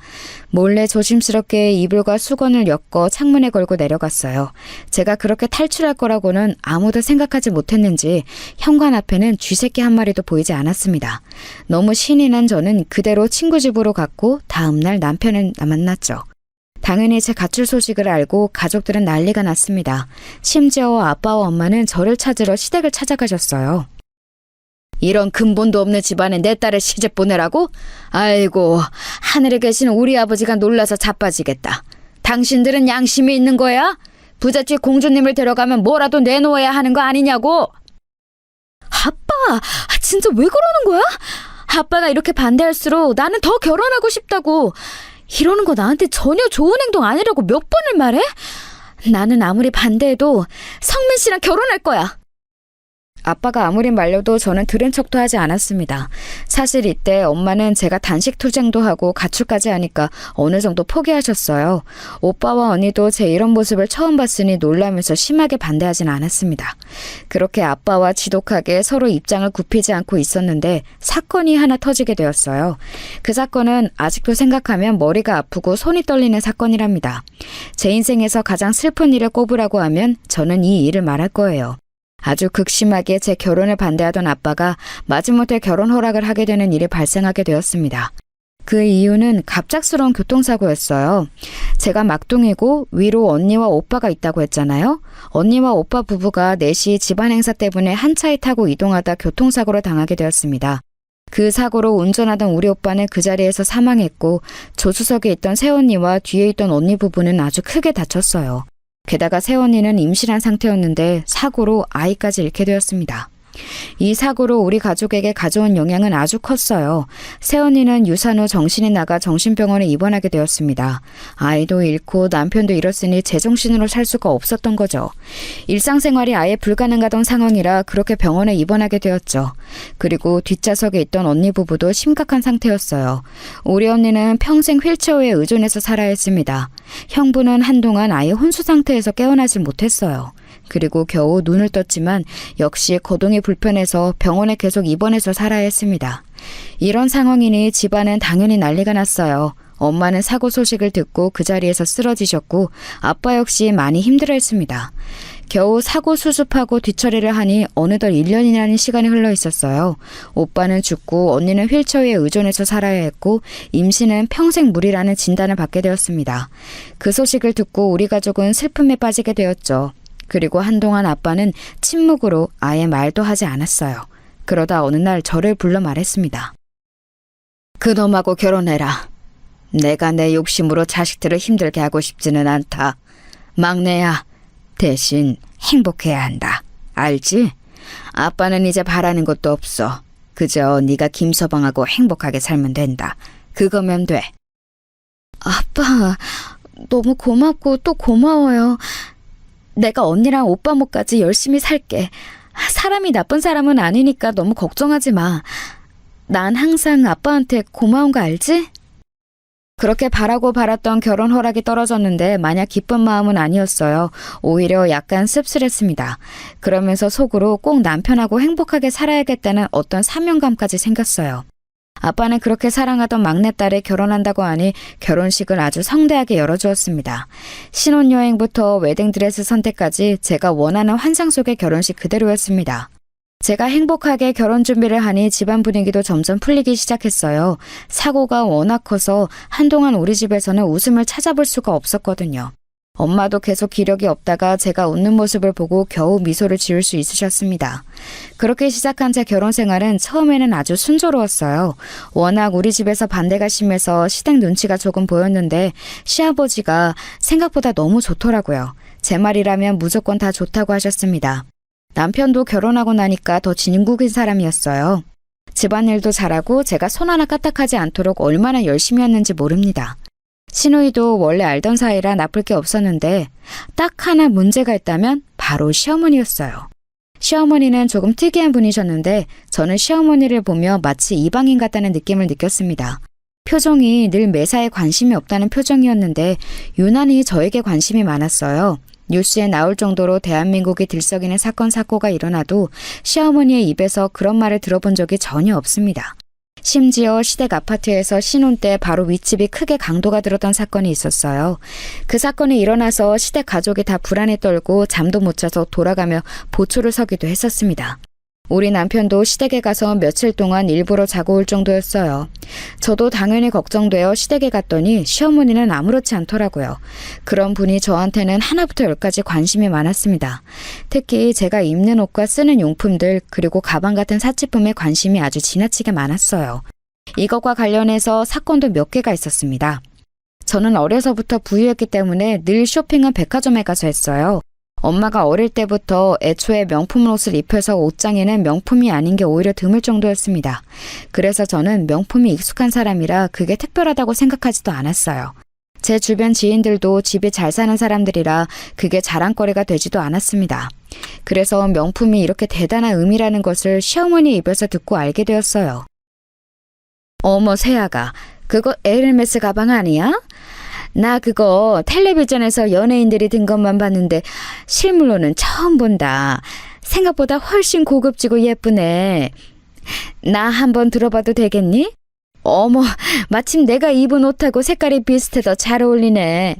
몰래 조심스럽게 이불과 수건을 엮어 창문에 걸고 내려갔어요. 제가 그렇게 탈출할 거라고는 아무도 생각하지 못했는지 현관 앞에는 쥐새끼 한 마리도 보이지 않았습니다. 너무 신이 난 저는 그대로 친구 집으로 갔고 다음날 남편을 만났죠. 당연히 제 가출 소식을 알고 가족들은 난리가 났습니다. 심지어 아빠와 엄마는 저를 찾으러 시댁을 찾아가셨어요. 이런 근본도 없는 집안에 내 딸을 시집 보내라고? 아이고, 하늘에 계신 우리 아버지가 놀라서 자빠지겠다. 당신들은 양심이 있는 거야? 부잣집 공주님을 데려가면 뭐라도 내놓아야 하는 거 아니냐고? 아빠, 진짜 왜 그러는 거야? 아빠가 이렇게 반대할수록 나는 더 결혼하고 싶다고. 이러는 거 나한테 전혀 좋은 행동 아니라고 몇 번을 말해? 나는 아무리 반대해도 성민 씨랑 결혼할 거야. 아빠가 아무리 말려도 저는 들은 척도 하지 않았습니다. 사실 이때 엄마는 제가 단식 투쟁도 하고 가출까지 하니까 어느 정도 포기하셨어요. 오빠와 언니도 제 이런 모습을 처음 봤으니 놀라면서 심하게 반대하진 않았습니다. 그렇게 아빠와 지독하게 서로 입장을 굽히지 않고 있었는데 사건이 하나 터지게 되었어요. 그 사건은 아직도 생각하면 머리가 아프고 손이 떨리는 사건이랍니다. 제 인생에서 가장 슬픈 일을 꼽으라고 하면 저는 이 일을 말할 거예요. 아주 극심하게 제 결혼을 반대하던 아빠가 마지못해 결혼 허락을 하게 되는 일이 발생하게 되었습니다. 그 이유는 갑작스러운 교통사고였어요. 제가 막둥이고 위로 언니와 오빠가 있다고 했잖아요. 언니와 오빠 부부가 4시 집안 행사 때문에 한 차에 타고 이동하다 교통사고를 당하게 되었습니다. 그 사고로 운전하던 우리 오빠는 그 자리에서 사망했고 조수석에 있던 새언니와 뒤에 있던 언니 부부는 아주 크게 다쳤어요. 게다가 새언니는 임신한 상태였는데 사고로 아이까지 잃게 되었습니다. 이 사고로 우리 가족에게 가져온 영향은 아주 컸어요. 새언니는 유산 후 정신이 나가 정신병원에 입원하게 되었습니다. 아이도 잃고 남편도 잃었으니 제정신으로 살 수가 없었던 거죠. 일상생활이 아예 불가능하던 상황이라 그렇게 병원에 입원하게 되었죠. 그리고 뒷좌석에 있던 언니 부부도 심각한 상태였어요. 우리 언니는 평생 휠체어에 의존해서 살아야 했습니다. 형부는 한동안 아예 혼수 상태에서 깨어나질 못했어요. 그리고 겨우 눈을 떴지만 역시 거동이 불편해서 병원에 계속 입원해서 살아야 했습니다. 이런 상황이니 집안은 당연히 난리가 났어요. 엄마는 사고 소식을 듣고 그 자리에서 쓰러지셨고 아빠 역시 많이 힘들어했습니다. 겨우 사고 수습하고 뒤처리를 하니 어느덧 1년이라는 시간이 흘러 있었어요. 오빠는 죽고 언니는 휠체어에 의존해서 살아야 했고 임신은 평생 무리라는 진단을 받게 되었습니다. 그 소식을 듣고 우리 가족은 슬픔에 빠지게 되었죠. 그리고 한동안 아빠는 침묵으로 아예 말도 하지 않았어요. 그러다 어느 날 저를 불러 말했습니다. 그놈하고 결혼해라. 내가 내 욕심으로 자식들을 힘들게 하고 싶지는 않다. 막내야, 대신 행복해야 한다. 알지? 아빠는 이제 바라는 것도 없어. 그저 네가 김서방하고 행복하게 살면 된다. 그거면 돼. 아빠, 너무 고맙고 또 고마워요. 내가 언니랑 오빠 목까지 열심히 살게. 사람이 나쁜 사람은 아니니까 너무 걱정하지 마. 난 항상 아빠한테 고마운 거 알지? 그렇게 바라고 바랐던 결혼 허락이 떨어졌는데 마냥 기쁜 마음은 아니었어요. 오히려 약간 씁쓸했습니다. 그러면서 속으로 꼭 남편하고 행복하게 살아야겠다는 어떤 사명감까지 생겼어요. 아빠는 그렇게 사랑하던 막내딸이 결혼한다고 하니 결혼식을 아주 성대하게 열어주었습니다. 신혼여행부터 웨딩드레스 선택까지 제가 원하는 환상 속의 결혼식 그대로였습니다. 제가 행복하게 결혼 준비를 하니 집안 분위기도 점점 풀리기 시작했어요. 사고가 워낙 커서 한동안 우리 집에서는 웃음을 찾아볼 수가 없었거든요. 엄마도 계속 기력이 없다가 제가 웃는 모습을 보고 겨우 미소를 지을 수 있으셨습니다. 그렇게 시작한 제 결혼 생활은 처음에는 아주 순조로웠어요. 워낙 우리 집에서 반대가 심해서 시댁 눈치가 조금 보였는데 시아버지가 생각보다 너무 좋더라고요. 제 말이라면 무조건 다 좋다고 하셨습니다. 남편도 결혼하고 나니까 더 진국인 사람이었어요. 집안일도 잘하고 제가 손 하나 까딱하지 않도록 얼마나 열심히 했는지 모릅니다. 시누이도 원래 알던 사이라 나쁠 게 없었는데 딱 하나 문제가 있다면 바로 시어머니였어요. 시어머니는 조금 특이한 분이셨는데 저는 시어머니를 보며 마치 이방인 같다는 느낌을 느꼈습니다. 표정이 늘 매사에 관심이 없다는 표정이었는데 유난히 저에게 관심이 많았어요. 뉴스에 나올 정도로 대한민국이 들썩이는 사건 사고가 일어나도 시어머니의 입에서 그런 말을 들어본 적이 전혀 없습니다. 심지어 시댁 아파트에서 신혼 때 바로 윗집이 크게 강도가 들었던 사건이 있었어요. 그 사건이 일어나서 시댁 가족이 다 불안에 떨고 잠도 못 자서 돌아가며 보초를 서기도 했었습니다. 우리 남편도 시댁에 가서 며칠 동안 일부러 자고 올 정도였어요. 저도 당연히 걱정되어 시댁에 갔더니 시어머니는 아무렇지 않더라고요. 그런 분이 저한테는 하나부터 열까지 관심이 많았습니다. 특히 제가 입는 옷과 쓰는 용품들 그리고 가방 같은 사치품에 관심이 아주 지나치게 많았어요. 이것과 관련해서 사건도 몇 개가 있었습니다. 저는 어려서부터 부유했기 때문에 늘 쇼핑은 백화점에 가서 했어요. 엄마가 어릴 때부터 애초에 명품 옷을 입혀서 옷장에는 명품이 아닌 게 오히려 드물 정도였습니다. 그래서 저는 명품이 익숙한 사람이라 그게 특별하다고 생각하지도 않았어요. 제 주변 지인들도 집이 잘 사는 사람들이라 그게 자랑거리가 되지도 않았습니다. 그래서 명품이 이렇게 대단한 의미라는 것을 시어머니 입에서 듣고 알게 되었어요. 어머, 세아가, 그거 에르메스 가방 아니야? 나 그거 텔레비전에서 연예인들이 든 것만 봤는데 실물로는 처음 본다. 생각보다 훨씬 고급지고 예쁘네. 나 한번 들어봐도 되겠니? 어머, 마침 내가 입은 옷하고 색깔이 비슷해서 잘 어울리네.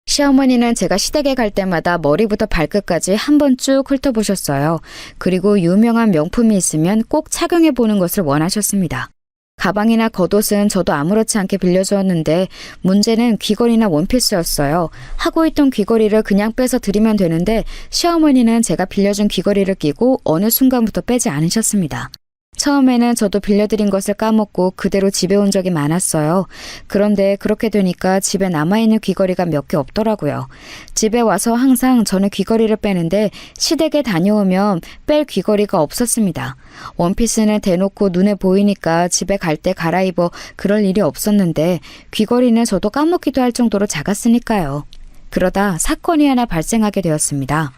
시어머니는 제가 시댁에 갈 때마다 머리부터 발끝까지 한번 쭉 훑어보셨어요. 그리고 유명한 명품이 있으면 꼭 착용해 보는 것을 원하셨습니다. 가방이나 겉옷은 저도 아무렇지 않게 빌려주었는데 문제는 귀걸이나 원피스였어요. 하고 있던 귀걸이를 그냥 빼서 드리면 되는데 시어머니는 제가 빌려준 귀걸이를 끼고 어느 순간부터 빼지 않으셨습니다. 처음에는 저도 빌려드린 것을 까먹고 그대로 집에 온 적이 많았어요. 그런데 그렇게 되니까 집에 남아있는 귀걸이가 몇 개 없더라고요. 집에 와서 항상 저는 귀걸이를 빼는데 시댁에 다녀오면 뺄 귀걸이가 없었습니다. 원피스는 대놓고 눈에 보이니까 집에 갈 때 갈아입어 그럴 일이 없었는데 귀걸이는 저도 까먹기도 할 정도로 작았으니까요. 그러다 사건이 하나 발생하게 되었습니다.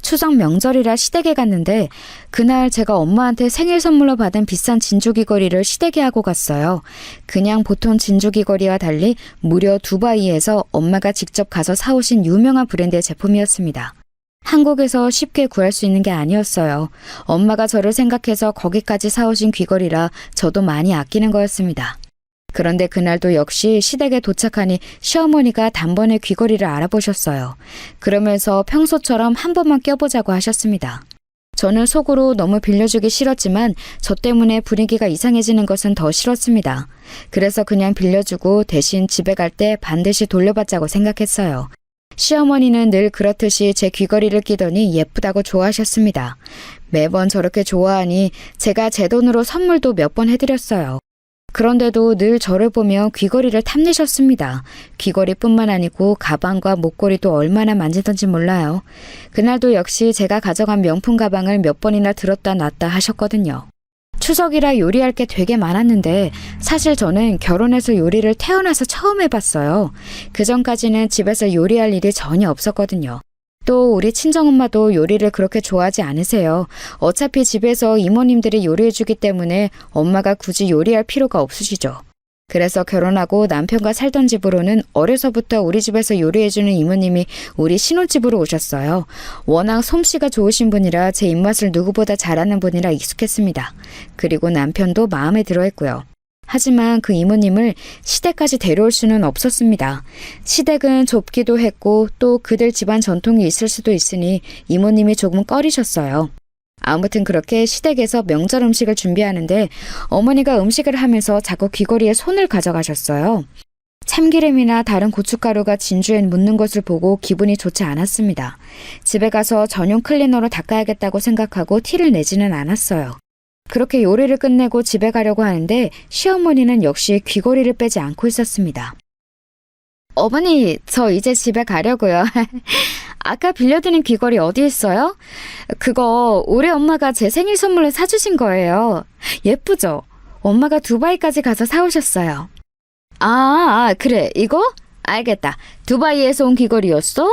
추석 명절이라 시댁에 갔는데 그날 제가 엄마한테 생일 선물로 받은 비싼 진주 귀걸이를 시댁에 하고 갔어요. 그냥 보통 진주 귀걸이와 달리 무려 두바이에서 엄마가 직접 가서 사오신 유명한 브랜드의 제품이었습니다. 한국에서 쉽게 구할 수 있는 게 아니었어요. 엄마가 저를 생각해서 거기까지 사오신 귀걸이라 저도 많이 아끼는 거였습니다. 그런데 그날도 역시 시댁에 도착하니 시어머니가 단번에 귀걸이를 알아보셨어요. 그러면서 평소처럼 한 번만 껴보자고 하셨습니다. 저는 속으로 너무 빌려주기 싫었지만 저 때문에 분위기가 이상해지는 것은 더 싫었습니다. 그래서 그냥 빌려주고 대신 집에 갈 때 반드시 돌려받자고 생각했어요. 시어머니는 늘 그렇듯이 제 귀걸이를 끼더니 예쁘다고 좋아하셨습니다. 매번 저렇게 좋아하니 제가 제 돈으로 선물도 몇 번 해드렸어요. 그런데도 늘 저를 보며 귀걸이를 탐내셨습니다. 귀걸이뿐만 아니고 가방과 목걸이도 얼마나 만지던지 몰라요. 그날도 역시 제가 가져간 명품 가방을 몇 번이나 들었다 놨다 하셨거든요. 추석이라 요리할 게 되게 많았는데 사실 저는 결혼해서 요리를 태어나서 처음 해봤어요. 그전까지는 집에서 요리할 일이 전혀 없었거든요. 또 우리 친정엄마도 요리를 그렇게 좋아하지 않으세요. 어차피 집에서 이모님들이 요리해주기 때문에 엄마가 굳이 요리할 필요가 없으시죠. 그래서 결혼하고 남편과 살던 집으로는 어려서부터 우리 집에서 요리해주는 이모님이 우리 신혼집으로 오셨어요. 워낙 솜씨가 좋으신 분이라 제 입맛을 누구보다 잘하는 분이라 익숙했습니다. 그리고 남편도 마음에 들어했고요. 하지만 그 이모님을 시댁까지 데려올 수는 없었습니다. 시댁은 좁기도 했고 또 그들 집안 전통이 있을 수도 있으니 이모님이 조금 꺼리셨어요. 아무튼 그렇게 시댁에서 명절 음식을 준비하는데 어머니가 음식을 하면서 자꾸 귀걸이에 손을 가져가셨어요. 참기름이나 다른 고춧가루가 진주엔 묻는 것을 보고 기분이 좋지 않았습니다. 집에 가서 전용 클리너로 닦아야겠다고 생각하고 티를 내지는 않았어요. 그렇게 요리를 끝내고 집에 가려고 하는데 시어머니는 역시 귀걸이를 빼지 않고 있었습니다. 어머니, 저 이제 집에 가려고요. 아까 빌려드린 귀걸이 어디 있어요? 그거 우리 엄마가 제 생일 선물로 사주신 거예요. 예쁘죠? 엄마가 두바이까지 가서 사오셨어요. 그래, 이거? 알겠다. 두바이에서 온 귀걸이였어?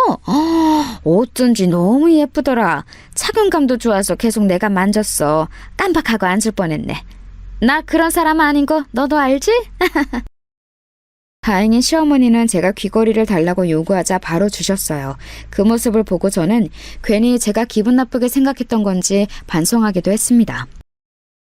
어쩐지 너무 예쁘더라. 착용감도 좋아서 계속 내가 만졌어. 깜빡하고 앉을 뻔했네. 나 그런 사람 아닌 거 너도 알지? 다행히 시어머니는 제가 귀걸이를 달라고 요구하자 바로 주셨어요. 그 모습을 보고 저는 괜히 제가 기분 나쁘게 생각했던 건지 반성하기도 했습니다.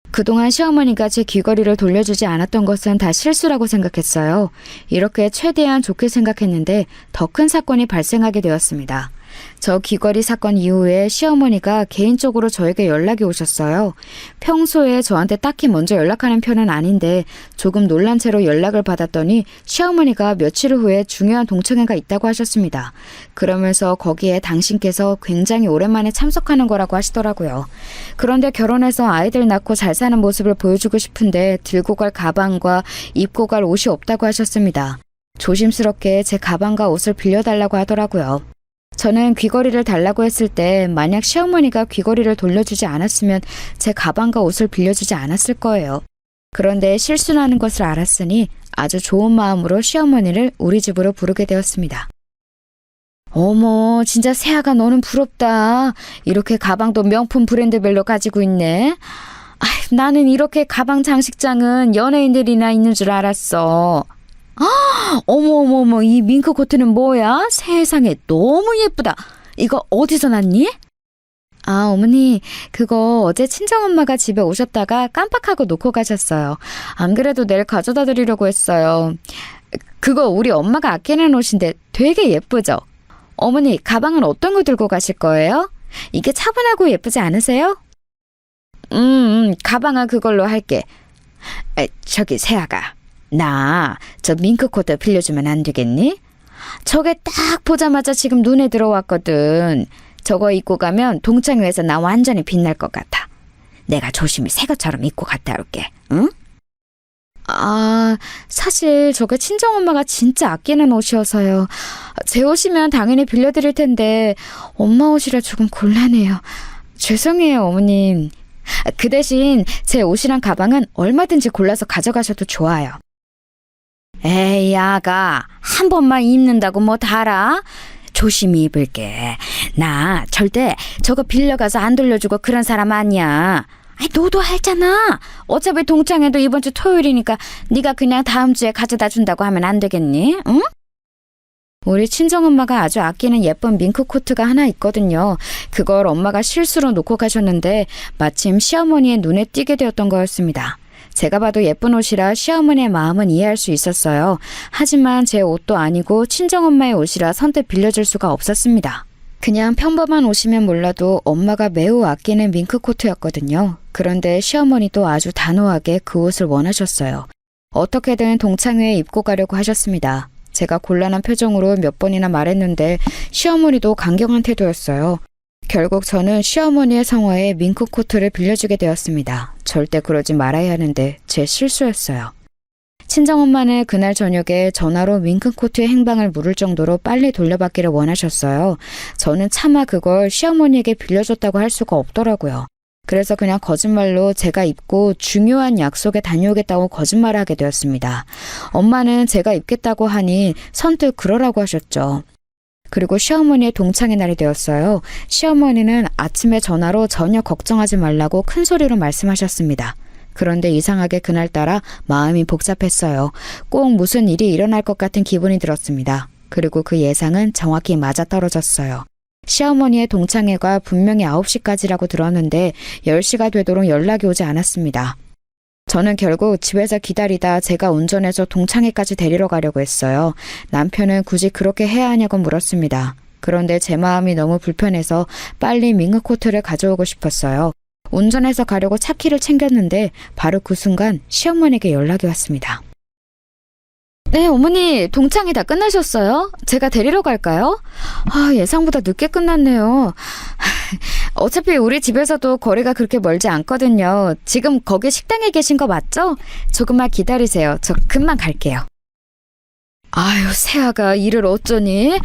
그동안 시어머니가 제 귀걸이를 돌려주지 않았던 것은 다 실수라고 생각했어요. 이렇게 최대한 좋게 생각했는데 더 큰 사건이 발생하게 되었습니다. 저 귀걸이 사건 이후에 시어머니가 개인적으로 저에게 연락이 오셨어요. 평소에 저한테 딱히 먼저 연락하는 편은 아닌데 조금 놀란 채로 연락을 받았더니 시어머니가 며칠 후에 중요한 동창회가 있다고 하셨습니다. 그러면서 거기에 당신께서 굉장히 오랜만에 참석하는 거라고 하시더라고요. 그런데 결혼해서 아이들 낳고 잘 사는 모습을 보여주고 싶은데 들고 갈 가방과 입고 갈 옷이 없다고 하셨습니다. 조심스럽게 제 가방과 옷을 빌려달라고 하더라고요. 저는 귀걸이를 달라고 했을 때 만약 시어머니가 귀걸이를 돌려주지 않았으면 제 가방과 옷을 빌려주지 않았을 거예요. 그런데 실수라는 것을 알았으니 아주 좋은 마음으로 시어머니를 우리 집으로 부르게 되었습니다. 어머, 진짜 세아가 너는 부럽다. 이렇게 가방도 명품 브랜드별로 가지고 있네. 나는 이렇게 가방 장식장은 연예인들이나 있는 줄 알았어. 어머, 이 밍크 코트는 뭐야? 세상에 너무 예쁘다. 이거 어디서 났니? 어머니, 그거 어제 친정엄마가 집에 오셨다가 깜빡하고 놓고 가셨어요. 안 그래도 내일 가져다 드리려고 했어요. 그거 우리 엄마가 아끼는 옷인데 되게 예쁘죠? 어머니, 가방은 어떤 거 들고 가실 거예요? 이게 차분하고 예쁘지 않으세요? 가방은 그걸로 할게. 저기 세아가, 나 저 밍크 코트 빌려주면 안 되겠니? 저게 딱 보자마자 지금 눈에 들어왔거든. 저거 입고 가면 동창회에서 나 완전히 빛날 것 같아. 내가 조심히 새 것처럼 입고 갔다 올게. 응? 사실 저게 친정엄마가 진짜 아끼는 옷이어서요. 제 옷이면 당연히 빌려드릴 텐데 엄마 옷이라 조금 곤란해요. 죄송해요, 어머님. 그 대신 제 옷이랑 가방은 얼마든지 골라서 가져가셔도 좋아요. 에이, 아가, 한 번만 입는다고 뭐 달아? 조심히 입을게. 나 절대 저거 빌려가서 안 돌려주고 그런 사람 아니야. 너도 알잖아. 어차피 동창회도 이번 주 토요일이니까 네가 그냥 다음 주에 가져다 준다고 하면 안 되겠니? 응? 우리 친정엄마가 아주 아끼는 예쁜 밍크 코트가 하나 있거든요. 그걸 엄마가 실수로 놓고 가셨는데 마침 시어머니의 눈에 띄게 되었던 거였습니다. 제가 봐도 예쁜 옷이라 시어머니의 마음은 이해할 수 있었어요. 하지만 제 옷도 아니고 친정엄마의 옷이라 선뜻 빌려줄 수가 없었습니다. 그냥 평범한 옷이면 몰라도 엄마가 매우 아끼는 밍크 코트였거든요. 그런데 시어머니도 아주 단호하게 그 옷을 원하셨어요. 어떻게든 동창회에 입고 가려고 하셨습니다. 제가 곤란한 표정으로 몇 번이나 말했는데 시어머니도 강경한 태도였어요. 결국 저는 시어머니의 성화에 밍크 코트를 빌려주게 되었습니다. 절대 그러지 말아야 하는데 제 실수였어요. 친정엄마는 그날 저녁에 전화로 밍크 코트의 행방을 물을 정도로 빨리 돌려받기를 원하셨어요. 저는 차마 그걸 시어머니에게 빌려줬다고 할 수가 없더라고요. 그래서 그냥 거짓말로 제가 입고 중요한 약속에 다녀오겠다고 거짓말을 하게 되었습니다. 엄마는 제가 입겠다고 하니 선뜻 그러라고 하셨죠. 그리고 시어머니의 동창회 날이 되었어요. 시어머니는 아침에 전화로 전혀 걱정하지 말라고 큰 소리로 말씀하셨습니다. 그런데 이상하게 그날따라 마음이 복잡했어요. 꼭 무슨 일이 일어날 것 같은 기분이 들었습니다. 그리고 그 예상은 정확히 맞아떨어졌어요. 시어머니의 동창회가 분명히 9시까지라고 들었는데 10시가 되도록 연락이 오지 않았습니다. 저는 결국 집에서 기다리다 제가 운전해서 동창회까지 데리러 가려고 했어요. 남편은 굳이 그렇게 해야 하냐고 물었습니다. 그런데 제 마음이 너무 불편해서 빨리 밍크 코트를 가져오고 싶었어요. 운전해서 가려고 차키를 챙겼는데 바로 그 순간 시어머니에게 연락이 왔습니다. 네, 어머니, 동창회 다 끝나셨어요? 제가 데리러 갈까요? 예상보다 늦게 끝났네요. 어차피 우리 집에서도 거리가 그렇게 멀지 않거든요. 지금 거기 식당에 계신 거 맞죠? 조금만 기다리세요. 저 금방 갈게요. 아유, 세아가 일을 어쩌니?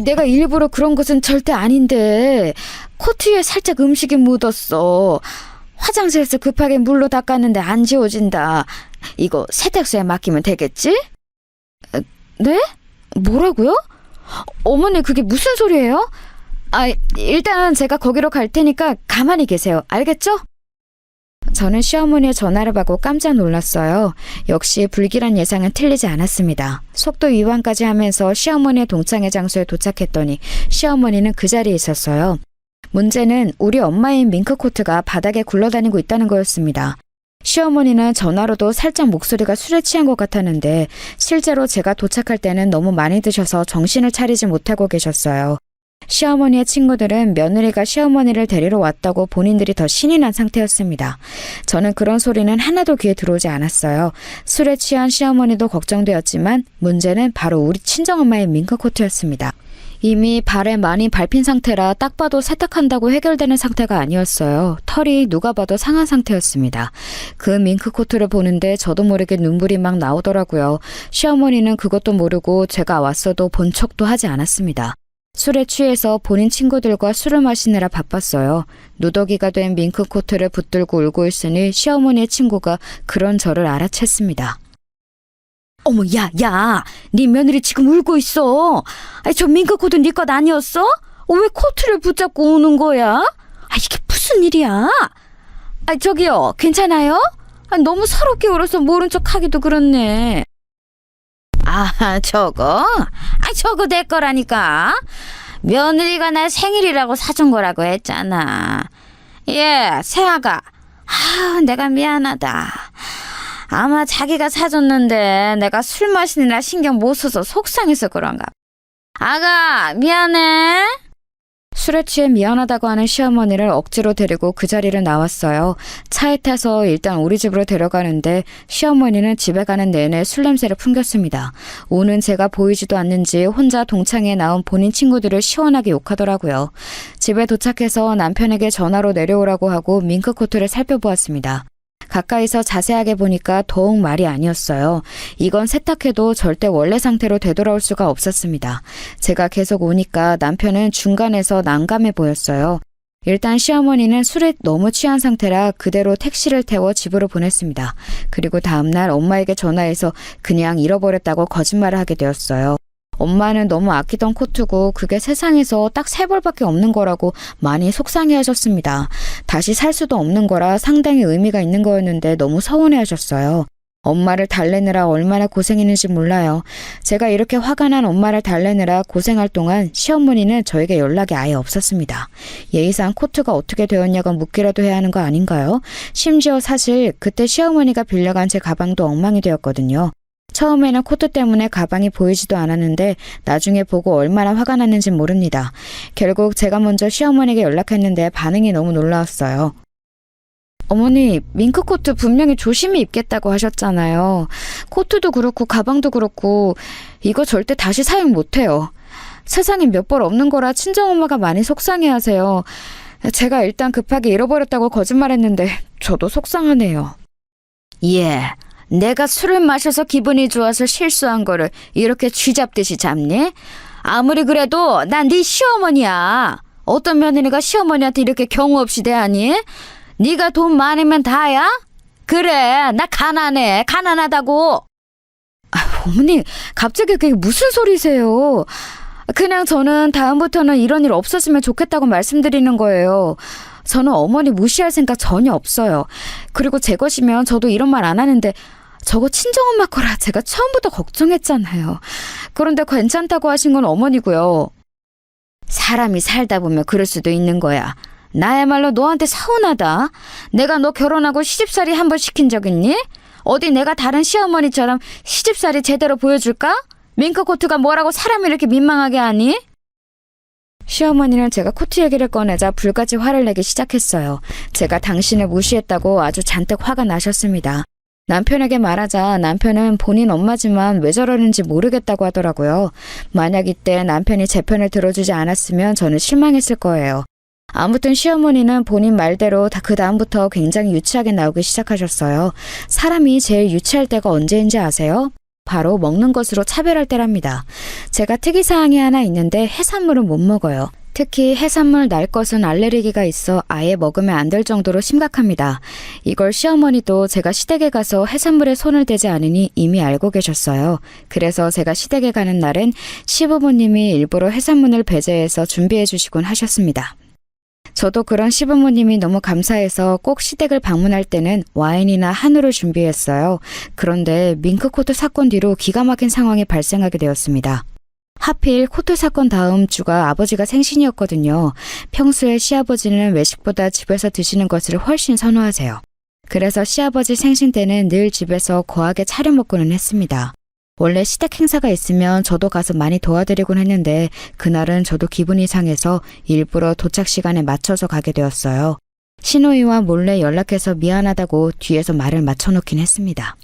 내가 일부러 그런 것은 절대 아닌데 코트에 살짝 음식이 묻었어. 화장실에서 급하게 물로 닦았는데 안 지워진다. 이거 세탁소에 맡기면 되겠지? 네? 뭐라고요? 어머니, 그게 무슨 소리예요? 일단 제가 거기로 갈 테니까 가만히 계세요. 알겠죠? 저는 시어머니의 전화를 받고 깜짝 놀랐어요. 역시 불길한 예상은 틀리지 않았습니다. 속도 위반까지 하면서 시어머니의 동창회 장소에 도착했더니 시어머니는 그 자리에 있었어요. 문제는 우리 엄마인 밍크 코트가 바닥에 굴러다니고 있다는 거였습니다. 시어머니는 전화로도 살짝 목소리가 술에 취한 것 같았는데 실제로 제가 도착할 때는 너무 많이 드셔서 정신을 차리지 못하고 계셨어요. 시어머니의 친구들은 며느리가 시어머니를 데리러 왔다고 본인들이 더 신이 난 상태였습니다. 저는 그런 소리는 하나도 귀에 들어오지 않았어요. 술에 취한 시어머니도 걱정되었지만 문제는 바로 우리 친정엄마의 밍크 코트였습니다. 이미 발에 많이 밟힌 상태라 딱 봐도 세탁한다고 해결되는 상태가 아니었어요. 털이 누가 봐도 상한 상태였습니다. 그 밍크 코트를 보는데 저도 모르게 눈물이 막 나오더라고요. 시어머니는 그것도 모르고 제가 왔어도 본 척도 하지 않았습니다. 술에 취해서 본인 친구들과 술을 마시느라 바빴어요. 누더기가 된 밍크 코트를 붙들고 울고 있으니 시어머니의 친구가 그런 저를 알아챘습니다. 어머, 야, 네 며느리 지금 울고 있어. 아니, 저 민크코트 네 것 아니었어? 왜 코트를 붙잡고 우는 거야? 이게 무슨 일이야? 저기요, 괜찮아요? 너무 서럽게 울어서 모른 척 하기도 그렇네. 저거? 저거 내 거라니까. 며느리가 나 생일이라고 사준 거라고 했잖아. 세아가. 내가 미안하다. 아마 자기가 사줬는데 내가 술 마시느라 신경 못 써서 속상해서 그런가. 아가, 미안해. 술에 취해 미안하다고 하는 시어머니를 억지로 데리고 그 자리를 나왔어요. 차에 타서 일단 우리 집으로 데려가는데 시어머니는 집에 가는 내내 술 냄새를 풍겼습니다. 우는 제가 보이지도 않는지 혼자 동창회에 나온 본인 친구들을 시원하게 욕하더라고요. 집에 도착해서 남편에게 전화로 내려오라고 하고 밍크코트를 살펴보았습니다. 가까이서 자세하게 보니까 더욱 말이 아니었어요. 이건 세탁해도 절대 원래 상태로 되돌아올 수가 없었습니다. 제가 계속 오니까 남편은 중간에서 난감해 보였어요. 일단 시어머니는 술에 너무 취한 상태라 그대로 택시를 태워 집으로 보냈습니다. 그리고 다음날 엄마에게 전화해서 그냥 잃어버렸다고 거짓말을 하게 되었어요. 엄마는 너무 아끼던 코트고 그게 세상에서 딱 3벌밖에 없는 거라고 많이 속상해 하셨습니다. 다시 살 수도 없는 거라 상당히 의미가 있는 거였는데 너무 서운해 하셨어요. 엄마를 달래느라 얼마나 고생했는지 몰라요. 제가 이렇게 화가 난 엄마를 달래느라 고생할 동안 시어머니는 저에게 연락이 아예 없었습니다. 예의상 코트가 어떻게 되었냐고 묻기라도 해야 하는 거 아닌가요? 심지어 사실 그때 시어머니가 빌려간 제 가방도 엉망이 되었거든요. 처음에는 코트 때문에 가방이 보이지도 않았는데 나중에 보고 얼마나 화가 났는지 모릅니다. 결국 제가 먼저 시어머니에게 연락했는데 반응이 너무 놀라웠어요. 어머니, 밍크코트 분명히 조심히 입겠다고 하셨잖아요. 코트도 그렇고 가방도 그렇고 이거 절대 다시 사용 못해요. 세상에 몇 벌 없는 거라 친정엄마가 많이 속상해하세요. 제가 일단 급하게 잃어버렸다고 거짓말했는데 저도 속상하네요. 내가 술을 마셔서 기분이 좋아서 실수한 거를 이렇게 쥐잡듯이 잡니? 아무리 그래도 난 네 시어머니야. 어떤 며느리가 시어머니한테 이렇게 경우 없이 대하니? 네가 돈 많으면 다야? 그래, 나 가난해. 가난하다고. 어머니, 갑자기 그게 무슨 소리세요? 그냥 저는 다음부터는 이런 일 없었으면 좋겠다고 말씀드리는 거예요. 저는 어머니 무시할 생각 전혀 없어요. 그리고 제 것이면 저도 이런 말 안 하는데 저거 친정엄마 거라 제가 처음부터 걱정했잖아요. 그런데 괜찮다고 하신 건 어머니고요. 사람이 살다 보면 그럴 수도 있는 거야. 나야말로 너한테 서운하다. 내가 너 결혼하고 시집살이 한번 시킨 적 있니? 어디 내가 다른 시어머니처럼 시집살이 제대로 보여줄까? 밍크코트가 뭐라고 사람을 이렇게 민망하게 하니? 시어머니는 제가 코트 얘기를 꺼내자 불같이 화를 내기 시작했어요. 제가 당신을 무시했다고 아주 잔뜩 화가 나셨습니다. 남편에게 말하자 남편은 본인 엄마지만 왜 저러는지 모르겠다고 하더라고요. 만약 이때 남편이 제 편을 들어주지 않았으면 저는 실망했을 거예요. 아무튼 시어머니는 본인 말대로 그 다음부터 굉장히 유치하게 나오기 시작하셨어요. 사람이 제일 유치할 때가 언제인지 아세요? 바로 먹는 것으로 차별할 때랍니다. 제가 특이사항이 하나 있는데 해산물은 못 먹어요. 특히 해산물 날 것은 알레르기가 있어 아예 먹으면 안 될 정도로 심각합니다. 이걸 시어머니도 제가 시댁에 가서 해산물에 손을 대지 않으니 이미 알고 계셨어요. 그래서 제가 시댁에 가는 날은 시부모님이 일부러 해산물을 배제해서 준비해 주시곤 하셨습니다. 저도 그런 시부모님이 너무 감사해서 꼭 시댁을 방문할 때는 와인이나 한우를 준비했어요. 그런데 밍크코트 사건 뒤로 기가 막힌 상황이 발생하게 되었습니다. 하필 코트 사건 다음 주가 아버지가 생신이었거든요. 평소에 시아버지는 외식보다 집에서 드시는 것을 훨씬 선호하세요. 그래서 시아버지 생신 때는 늘 집에서 거하게 차려 먹고는 했습니다. 원래 시댁 행사가 있으면 저도 가서 많이 도와드리곤 했는데 그날은 저도 기분이 상해서 일부러 도착 시간에 맞춰서 가게 되었어요. 시누이와 몰래 연락해서 미안하다고 뒤에서 말을 맞춰놓긴 했습니다.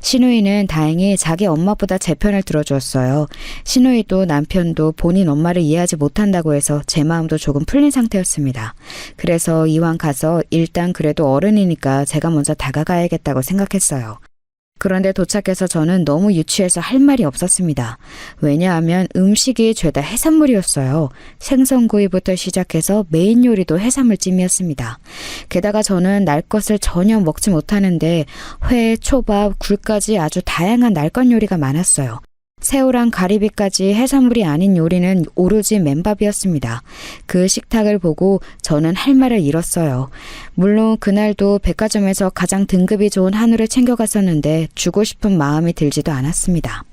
시누이는 다행히 자기 엄마보다 제 편을 들어주었어요. 시누이도 남편도 본인 엄마를 이해하지 못한다고 해서 제 마음도 조금 풀린 상태였습니다. 그래서 이왕 가서 일단 그래도 어른이니까 제가 먼저 다가가야겠다고 생각했어요. 그런데 도착해서 저는 너무 유치해서 할 말이 없었습니다. 왜냐하면 음식이 죄다 해산물이었어요. 생선구이부터 시작해서 메인 요리도 해산물찜이었습니다. 게다가 저는 날 것을 전혀 먹지 못하는데 회, 초밥, 굴까지 아주 다양한 날 것 요리가 많았어요. 새우랑 가리비까지 해산물이 아닌 요리는 오로지 맨밥이었습니다. 그 식탁을 보고 저는 할 말을 잃었어요. 물론 그날도 백화점에서 가장 등급이 좋은 한우를 챙겨갔었는데 주고 싶은 마음이 들지도 않았습니다.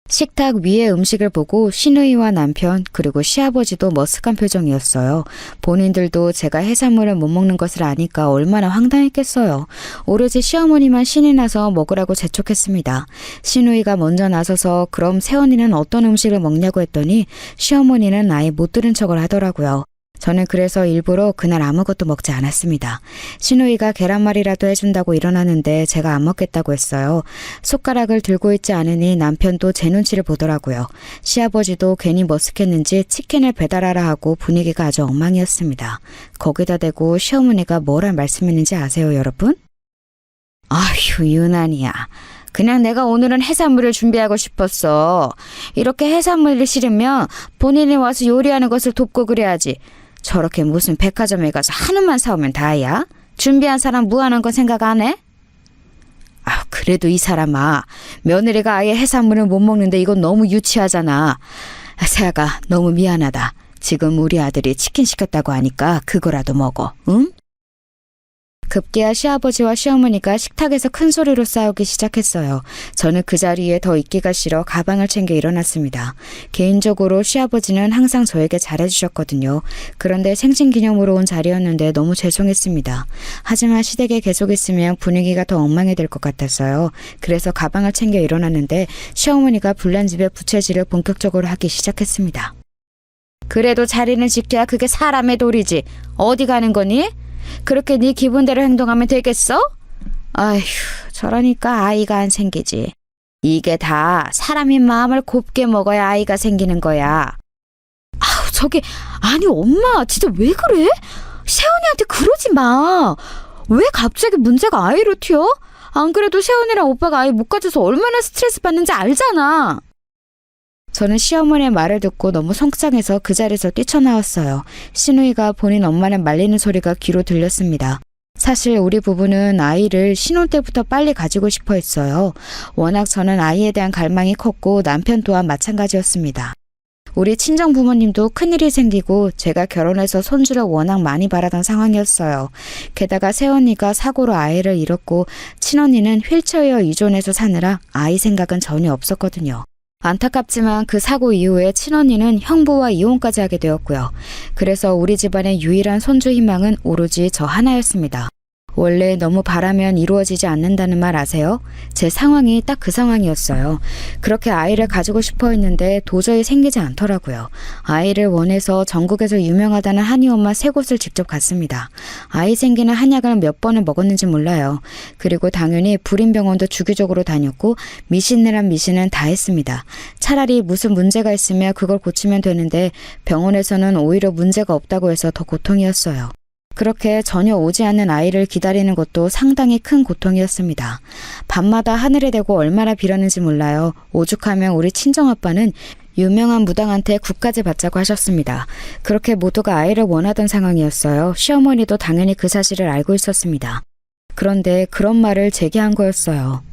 식탁 위의 음식을 보고 시누이와 남편 그리고 시아버지도 머쓱한 표정이었어요. 본인들도 제가 해산물을 못 먹는 것을 아니까 얼마나 황당했겠어요. 오로지 시어머니만 신이 나서 먹으라고 재촉했습니다. 시누이가 먼저 나서서 그럼 새언니는 어떤 음식을 먹냐고 했더니 시어머니는 아예 못 들은 척을 하더라고요. 저는 그래서 일부러 그날 아무것도 먹지 않았습니다. 시누이가 계란말이라도 해준다고 일어나는데 제가 안 먹겠다고 했어요. 숟가락을 들고 있지 않으니 남편도 제 눈치를 보더라고요. 시아버지도 괜히 머쓱했는지 치킨을 배달하라 하고 분위기가 아주 엉망이었습니다. 거기다 대고 시어머니가 뭐라 말씀했는지 아세요, 여러분? 아휴, 유난이야. 그냥 내가 오늘은 해산물을 준비하고 싶었어. 이렇게 해산물이 싫으면 본인이 와서 요리하는 것을 돕고 그래야지. 저렇게 무슨 백화점에 가서 한우만 사오면 다야? 준비한 사람 무한한 건 생각 안 해? 아, 그래도 이 사람아, 며느리가 아예 해산물을 못 먹는데 이건 너무 유치하잖아. 세아가 너무 미안하다. 지금 우리 아들이 치킨 시켰다고 하니까 그거라도 먹어, 응? 급기야 시아버지와 시어머니가 식탁에서 큰 소리로 싸우기 시작했어요. 저는 그 자리에 더 있기가 싫어 가방을 챙겨 일어났습니다. 개인적으로 시아버지는 항상 저에게 잘해주셨거든요. 그런데 생신기념으로 온 자리였는데 너무 죄송했습니다. 하지만 시댁에 계속 있으면 분위기가 더 엉망이 될 것 같았어요. 그래서 가방을 챙겨 일어났는데 시어머니가 불난 집에 부채질을 본격적으로 하기 시작했습니다. 그래도 자리는 지켜야 그게 사람의 도리지. 어디 가는 거니? 그렇게 네 기분대로 행동하면 되겠어? 아휴, 저러니까 아이가 안 생기지. 이게 다 사람이 마음을 곱게 먹어야 아이가 생기는 거야. 아우, 아니 엄마 진짜 왜 그래? 세훈이한테 그러지 마. 왜 갑자기 문제가 아이로 튀어? 안 그래도 세훈이랑 오빠가 아이 못 가져서 얼마나 스트레스 받는지 알잖아. 저는 시어머니의 말을 듣고 너무 속상해서 그 자리에서 뛰쳐나왔어요. 시누이가 본인 엄마는 말리는 소리가 귀로 들렸습니다. 사실 우리 부부는 아이를 신혼 때부터 빨리 가지고 싶어 했어요. 워낙 저는 아이에 대한 갈망이 컸고 남편 또한 마찬가지였습니다. 우리 친정 부모님도 큰일이 생기고 제가 결혼해서 손주를 워낙 많이 바라던 상황이었어요. 게다가 새언니가 사고로 아이를 잃었고 친언니는 휠체어에 의존해서 사느라 아이 생각은 전혀 없었거든요. 안타깝지만 그 사고 이후에 친언니는 형부와 이혼까지 하게 되었고요. 그래서 우리 집안의 유일한 손주 희망은 오로지 저 하나였습니다. 원래 너무 바라면 이루어지지 않는다는 말 아세요? 제 상황이 딱 그 상황이었어요. 그렇게 아이를 가지고 싶어 했는데 도저히 생기지 않더라고요. 아이를 원해서 전국에서 유명하다는 한의원만 3곳을 직접 갔습니다. 아이 생기는 한약을 몇 번을 먹었는지 몰라요. 그리고 당연히 불임병원도 주기적으로 다녔고 미신이란 미신은 다 했습니다. 차라리 무슨 문제가 있으면 그걸 고치면 되는데 병원에서는 오히려 문제가 없다고 해서 더 고통이었어요. 그렇게 전혀 오지 않는 아이를 기다리는 것도 상당히 큰 고통이었습니다. 밤마다 하늘에 대고 얼마나 빌었는지 몰라요. 오죽하면 우리 친정아빠는 유명한 무당한테 국까지 받자고 하셨습니다. 그렇게 모두가 아이를 원하던 상황이었어요. 시어머니도 당연히 그 사실을 알고 있었습니다. 그런데 그런 말을 제게 한 거였어요.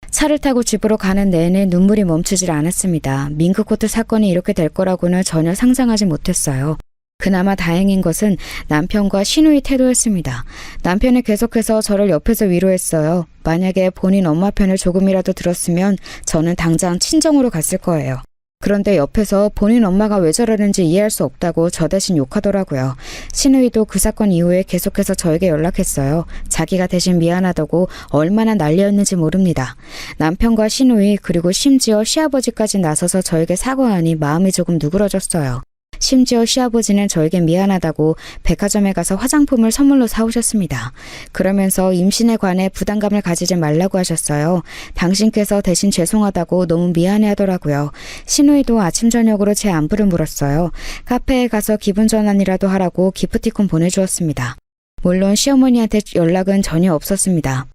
차를 타고 집으로 가는 내내 눈물이 멈추질 않았습니다. 밍크코트 사건이 이렇게 될 거라고는 전혀 상상하지 못했어요. 그나마 다행인 것은 남편과 시누이 태도였습니다. 남편이 계속해서 저를 옆에서 위로했어요. 만약에 본인 엄마 편을 조금이라도 들었으면 저는 당장 친정으로 갔을 거예요. 그런데 옆에서 본인 엄마가 왜 저러는지 이해할 수 없다고 저 대신 욕하더라고요. 시누이도 그 사건 이후에 계속해서 저에게 연락했어요. 자기가 대신 미안하다고 얼마나 난리였는지 모릅니다. 남편과 시누이 그리고 심지어 시아버지까지 나서서 저에게 사과하니 마음이 조금 누그러졌어요. 심지어 시아버지는 저에게 미안하다고 백화점에 가서 화장품을 선물로 사오셨습니다. 그러면서 임신에 관해 부담감을 가지지 말라고 하셨어요. 당신께서 대신 죄송하다고 너무 미안해 하더라고요. 시누이도 아침 저녁으로 제 안부를 물었어요. 카페에 가서 기분 전환이라도 하라고 기프티콘 보내주었습니다. 물론 시어머니한테 연락은 전혀 없었습니다.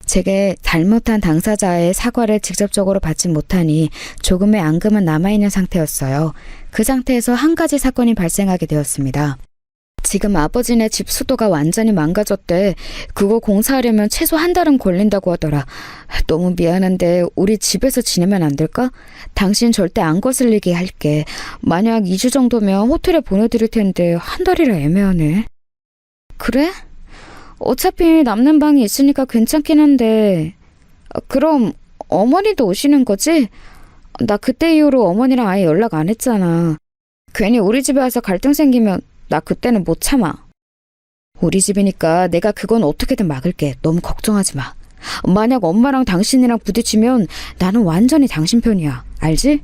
제게 잘못한 당사자의 사과를 직접적으로 받지 못하니 조금의 앙금은 남아있는 상태였어요. 그 상태에서 한 가지 사건이 발생하게 되었습니다. 지금 아버지네 집 수도가 완전히 망가졌대. 그거 공사하려면 최소 한 달은 걸린다고 하더라. 너무 미안한데 우리 집에서 지내면 안 될까? 당신 절대 안 거슬리게 할게. 만약 2주 정도면 호텔에 보내드릴 텐데 한 달이라 애매하네. 그래? 어차피 남는 방이 있으니까 괜찮긴 한데 그럼 어머니도 오시는 거지? 나 그때 이후로 어머니랑 아예 연락 안 했잖아. 괜히 우리 집에 와서 갈등 생기면 나 그때는 못 참아. 우리 집이니까 내가 그건 어떻게든 막을게. 너무 걱정하지 마. 만약 엄마랑 당신이랑 부딪히면 나는 완전히 당신 편이야. 알지?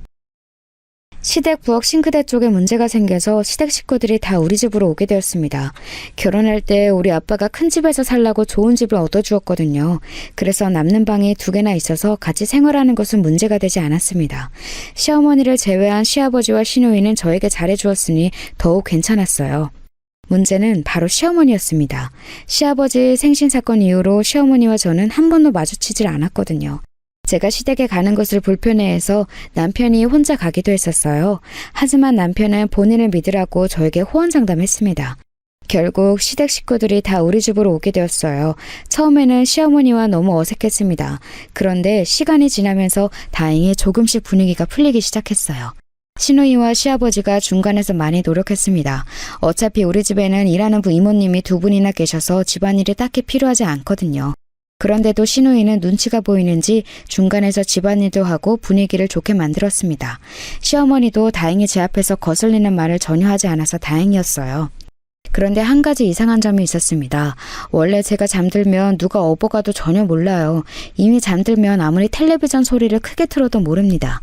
시댁 부엌 싱크대 쪽에 문제가 생겨서 시댁 식구들이 다 우리 집으로 오게 되었습니다. 결혼할 때 우리 아빠가 큰 집에서 살라고 좋은 집을 얻어주었거든요. 그래서 남는 방이 2개나 있어서 같이 생활하는 것은 문제가 되지 않았습니다. 시어머니를 제외한 시아버지와 시누이는 저에게 잘해주었으니 더욱 괜찮았어요. 문제는 바로 시어머니였습니다. 시아버지 생신 사건 이후로 시어머니와 저는 한 번도 마주치질 않았거든요. 제가 시댁에 가는 것을 불편해해서 남편이 혼자 가기도 했었어요. 하지만 남편은 본인을 믿으라고 저에게 호언장담했습니다. 결국 시댁 식구들이 다 우리 집으로 오게 되었어요. 처음에는 시어머니와 너무 어색했습니다. 그런데 시간이 지나면서 다행히 조금씩 분위기가 풀리기 시작했어요. 시누이와 시아버지가 중간에서 많이 노력했습니다. 어차피 우리 집에는 일하는 이모님이 2분이나 계셔서 집안일이 딱히 필요하지 않거든요. 그런데도 시누이는 눈치가 보이는지 중간에서 집안일도 하고 분위기를 좋게 만들었습니다. 시어머니도 다행히 제 앞에서 거슬리는 말을 전혀 하지 않아서 다행이었어요. 그런데 한 가지 이상한 점이 있었습니다. 원래 제가 잠들면 누가 업어가도 전혀 몰라요. 이미 잠들면 아무리 텔레비전 소리를 크게 틀어도 모릅니다.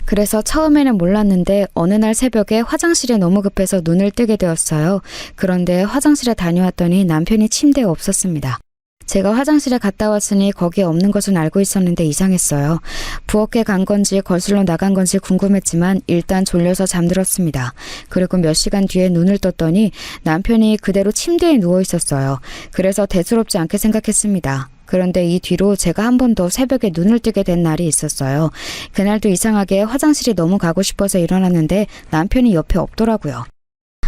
그래서 처음에는 몰랐는데 어느 날 새벽에 화장실에 너무 급해서 눈을 뜨게 되었어요. 그런데 화장실에 다녀왔더니 남편이 침대에 없었습니다. 제가 화장실에 갔다 왔으니 거기에 없는 것은 알고 있었는데 이상했어요. 부엌에 간 건지 거실로 나간 건지 궁금했지만 일단 졸려서 잠들었습니다. 그리고 몇 시간 뒤에 눈을 떴더니 남편이 그대로 침대에 누워 있었어요. 그래서 대수롭지 않게 생각했습니다. 그런데 이 뒤로 제가 한 번 더 새벽에 눈을 뜨게 된 날이 있었어요. 그날도 이상하게 화장실이 너무 가고 싶어서 일어났는데 남편이 옆에 없더라고요.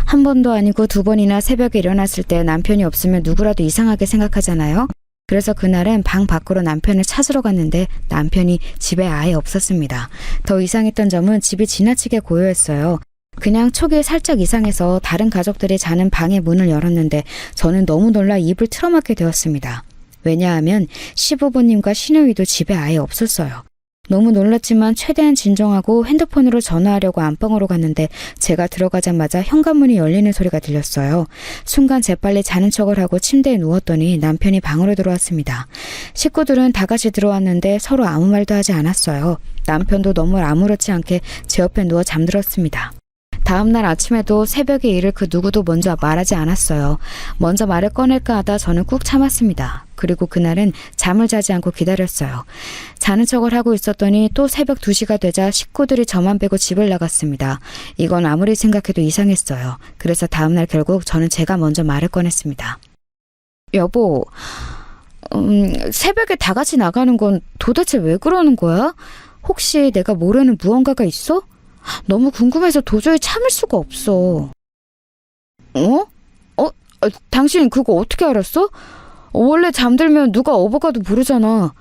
한 번도 아니고 2번이나 새벽에 일어났을 때 남편이 없으면 누구라도 이상하게 생각하잖아요. 그래서 그날은 방 밖으로 남편을 찾으러 갔는데 남편이 집에 아예 없었습니다. 더 이상했던 점은 집이 지나치게 고요했어요. 그냥 초기에 살짝 이상해서 다른 가족들이 자는 방의 문을 열었는데 저는 너무 놀라 입을 틀어막게 되었습니다. 왜냐하면 시부모님과 시누이도 집에 아예 없었어요. 너무 놀랐지만 최대한 진정하고 핸드폰으로 전화하려고 안방으로 갔는데 제가 들어가자마자 현관문이 열리는 소리가 들렸어요. 순간 재빨리 자는 척을 하고 침대에 누웠더니 남편이 방으로 들어왔습니다. 식구들은 다 같이 들어왔는데 서로 아무 말도 하지 않았어요. 남편도 너무 아무렇지 않게 제 옆에 누워 잠들었습니다. 다음날 아침에도 새벽에 일을 그 누구도 먼저 말하지 않았어요. 먼저 말을 꺼낼까 하다 저는 꾹 참았습니다. 그리고 그날은 잠을 자지 않고 기다렸어요. 자는 척을 하고 있었더니 또 새벽 2시가 되자 식구들이 저만 빼고 집을 나갔습니다. 이건 아무리 생각해도 이상했어요. 그래서 다음날 결국 저는 제가 먼저 말을 꺼냈습니다. 여보, 새벽에 다 같이 나가는 건 도대체 왜 그러는 거야? 혹시 내가 모르는 무언가가 있어? 너무 궁금해서 도저히 참을 수가 없어. 당신 그거 어떻게 알았어? 원래 잠들면 누가 업어가도 모르잖아.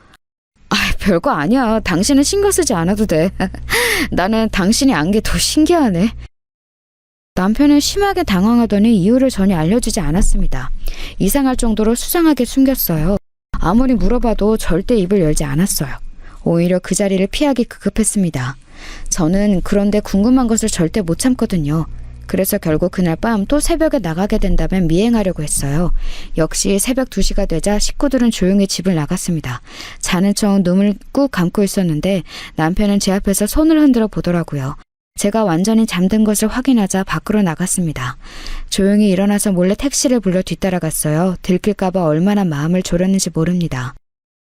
별거 아니야. 당신은 신경 쓰지 않아도 돼. 나는 당신이 안 게 더 신기하네. 남편은 심하게 당황하더니 이유를 전혀 알려주지 않았습니다. 이상할 정도로 수상하게 숨겼어요. 아무리 물어봐도 절대 입을 열지 않았어요. 오히려 그 자리를 피하기 급급했습니다. 저는 그런데 궁금한 것을 절대 못 참거든요. 그래서 결국 그날 밤 또 새벽에 나가게 된다면 미행하려고 했어요. 역시 새벽 2시가 되자 식구들은 조용히 집을 나갔습니다. 자는 척 눈을 꾹 감고 있었는데 남편은 제 앞에서 손을 흔들어 보더라고요. 제가 완전히 잠든 것을 확인하자 밖으로 나갔습니다. 조용히 일어나서 몰래 택시를 불러 뒤따라갔어요. 들킬까봐 얼마나 마음을 졸였는지 모릅니다.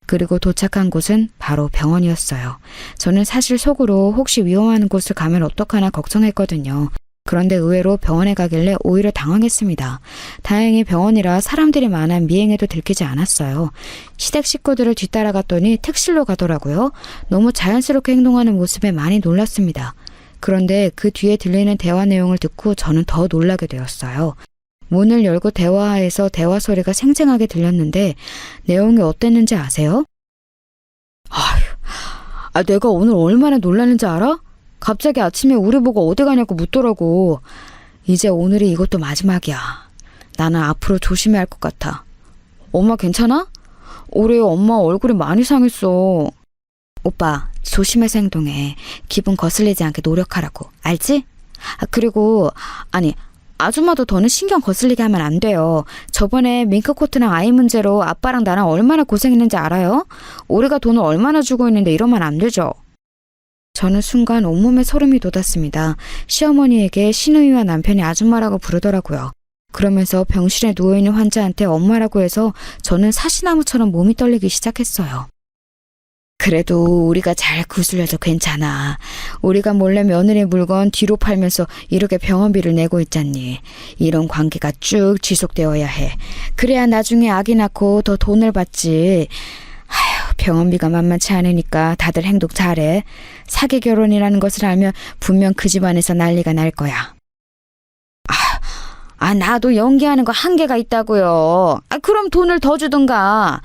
그리고 도착한 곳은 바로 병원이었어요. 저는 사실 속으로 혹시 위험한 곳을 가면 어떡하나 걱정했거든요. 그런데 의외로 병원에 가길래 오히려 당황했습니다. 다행히 병원이라 사람들이 많아 미행에도 들키지 않았어요. 시댁 식구들을 뒤따라갔더니 택실로 가더라고요. 너무 자연스럽게 행동하는 모습에 많이 놀랐습니다. 그런데 그 뒤에 들리는 대화 내용을 듣고 저는 더 놀라게 되었어요. 문을 열고 대화하에서 대화 소리가 생생하게 들렸는데 내용이 어땠는지 아세요? 내가 오늘 얼마나 놀랐는지 알아? 갑자기 아침에 우리 보고 어디 가냐고 묻더라고. 이제 오늘이 이것도 마지막이야. 나는 앞으로 조심해야 할 것 같아. 엄마 괜찮아? 올해 엄마 얼굴이 많이 상했어. 오빠, 조심해서 행동해. 기분 거슬리지 않게 노력하라고. 알지? 그리고 아줌마도 더는 신경 거슬리게 하면 안 돼요. 저번에 밍크코트랑 아이 문제로 아빠랑 나랑 얼마나 고생했는지 알아요? 우리가 돈을 얼마나 주고 있는데 이러면 안 되죠. 저는 순간 온몸에 소름이 돋았습니다. 시어머니에게 시누이와 남편이 아줌마라고 부르더라고요. 그러면서 병실에 누워있는 환자한테 엄마라고 해서 저는 사시나무처럼 몸이 떨리기 시작했어요. 그래도 우리가 잘 구슬려서 괜찮아. 우리가 몰래 며느리 물건 뒤로 팔면서 이렇게 병원비를 내고 있잖니. 이런 관계가 쭉 지속되어야 해. 그래야 나중에 아기 낳고 더 돈을 받지. 병원비가 만만치 않으니까 다들 행동 잘해. 사기 결혼이라는 것을 알면 분명 그 집안에서 난리가 날 거야. 나도 연기하는 거 한계가 있다고요. 그럼 돈을 더 주든가.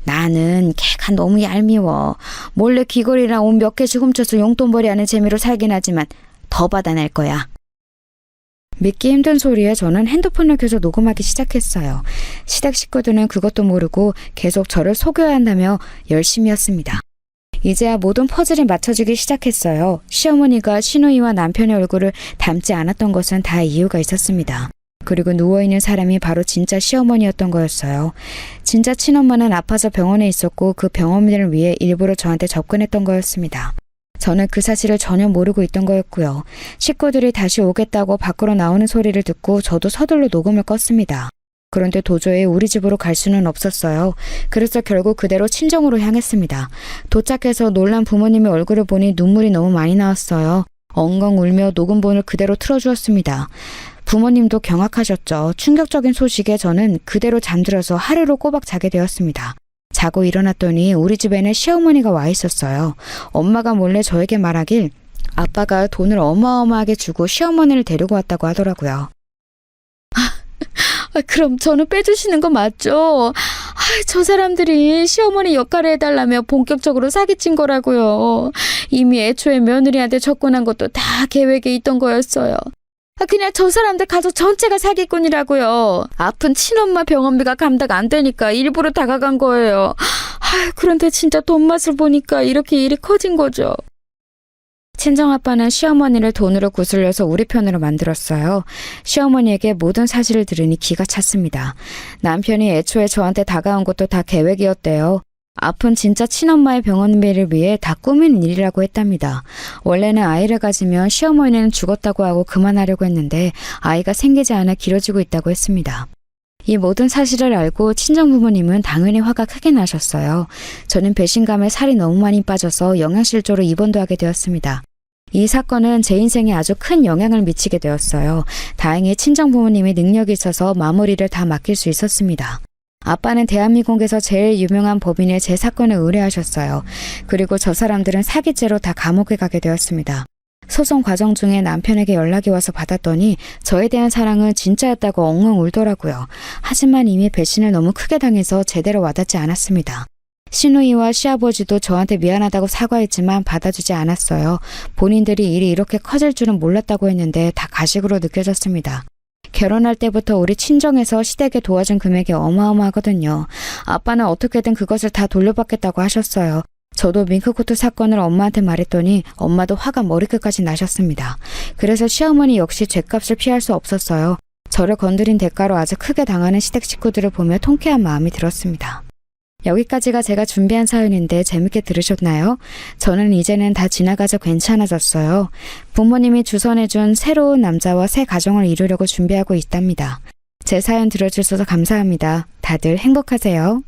나는 걔가 너무 얄미워. 몰래 귀걸이랑 옷 몇 개씩 훔쳐서 용돈벌이 하는 재미로 살긴 하지만 더 받아낼 거야. 믿기 힘든 소리에 저는 핸드폰을 켜서 녹음하기 시작했어요. 시댁 식구들은 그것도 모르고 계속 저를 속여야 한다며 열심히였습니다. 이제야 모든 퍼즐이 맞춰지기 시작했어요. 시어머니가 시누이와 남편의 얼굴을 닮지 않았던 것은 다 이유가 있었습니다. 그리고 누워있는 사람이 바로 진짜 시어머니였던 거였어요. 진짜 친엄마는 아파서 병원에 있었고 그 병원비를 위해 일부러 저한테 접근했던 거였습니다. 저는 그 사실을 전혀 모르고 있던 거였고요. 식구들이 다시 오겠다고 밖으로 나오는 소리를 듣고 저도 서둘러 녹음을 껐습니다. 그런데 도저히 우리 집으로 갈 수는 없었어요. 그래서 결국 그대로 친정으로 향했습니다. 도착해서 놀란 부모님의 얼굴을 보니 눈물이 너무 많이 나왔어요. 엉엉 울며 녹음본을 그대로 틀어주었습니다. 부모님도 경악하셨죠. 충격적인 소식에 저는 그대로 잠들어서 하루를 꼬박 자게 되었습니다. 자고 일어났더니 우리 집에는 시어머니가 와 있었어요. 엄마가 몰래 저에게 말하길 아빠가 돈을 어마어마하게 주고 시어머니를 데리고 왔다고 하더라고요. 그럼 저는 빼주시는 거 맞죠? 저 사람들이 시어머니 역할을 해달라며 본격적으로 사기친 거라고요. 이미 애초에 며느리한테 접근한 것도 다 계획에 있던 거였어요. 그냥 저 사람들 가족 전체가 사기꾼이라고요. 아픈 친엄마 병원비가 감당 안 되니까 일부러 다가간 거예요. 그런데 진짜 돈 맛을 보니까 이렇게 일이 커진 거죠. 친정아빠는 시어머니를 돈으로 구슬려서 우리 편으로 만들었어요. 시어머니에게 모든 사실을 들으니 기가 찼습니다. 남편이 애초에 저한테 다가온 것도 다 계획이었대요. 아픈 진짜 친엄마의 병원비를 위해 다 꾸미는 일이라고 했답니다. 원래는 아이를 가지면 시어머니는 죽었다고 하고 그만하려고 했는데 아이가 생기지 않아 길어지고 있다고 했습니다. 이 모든 사실을 알고 친정부모님은 당연히 화가 크게 나셨어요. 저는 배신감에 살이 너무 많이 빠져서 영양실조로 입원도 하게 되었습니다. 이 사건은 제 인생에 아주 큰 영향을 미치게 되었어요. 다행히 친정부모님이 능력이 있어서 마무리를 다 맡길 수 있었습니다. 아빠는 대한민국에서 제일 유명한 법인에 제 사건을 의뢰하셨어요. 그리고 저 사람들은 사기죄로 다 감옥에 가게 되었습니다. 소송 과정 중에 남편에게 연락이 와서 받았더니 저에 대한 사랑은 진짜였다고 엉엉 울더라고요. 하지만 이미 배신을 너무 크게 당해서 제대로 와닿지 않았습니다. 시누이와 시아버지도 저한테 미안하다고 사과했지만 받아주지 않았어요. 본인들이 일이 이렇게 커질 줄은 몰랐다고 했는데 다 가식으로 느껴졌습니다. 결혼할 때부터 우리 친정에서 시댁에 도와준 금액이 어마어마하거든요. 아빠는 어떻게든 그것을 다 돌려받겠다고 하셨어요. 저도 밍크코트 사건을 엄마한테 말했더니 엄마도 화가 머리끝까지 나셨습니다. 그래서 시어머니 역시 죗값을 피할 수 없었어요. 저를 건드린 대가로 아주 크게 당하는 시댁 식구들을 보며 통쾌한 마음이 들었습니다. 여기까지가 제가 준비한 사연인데 재밌게 들으셨나요? 저는 이제는 다 지나가서 괜찮아졌어요. 부모님이 주선해준 새로운 남자와 새 가정을 이루려고 준비하고 있답니다. 제 사연 들어주셔서 감사합니다. 다들 행복하세요.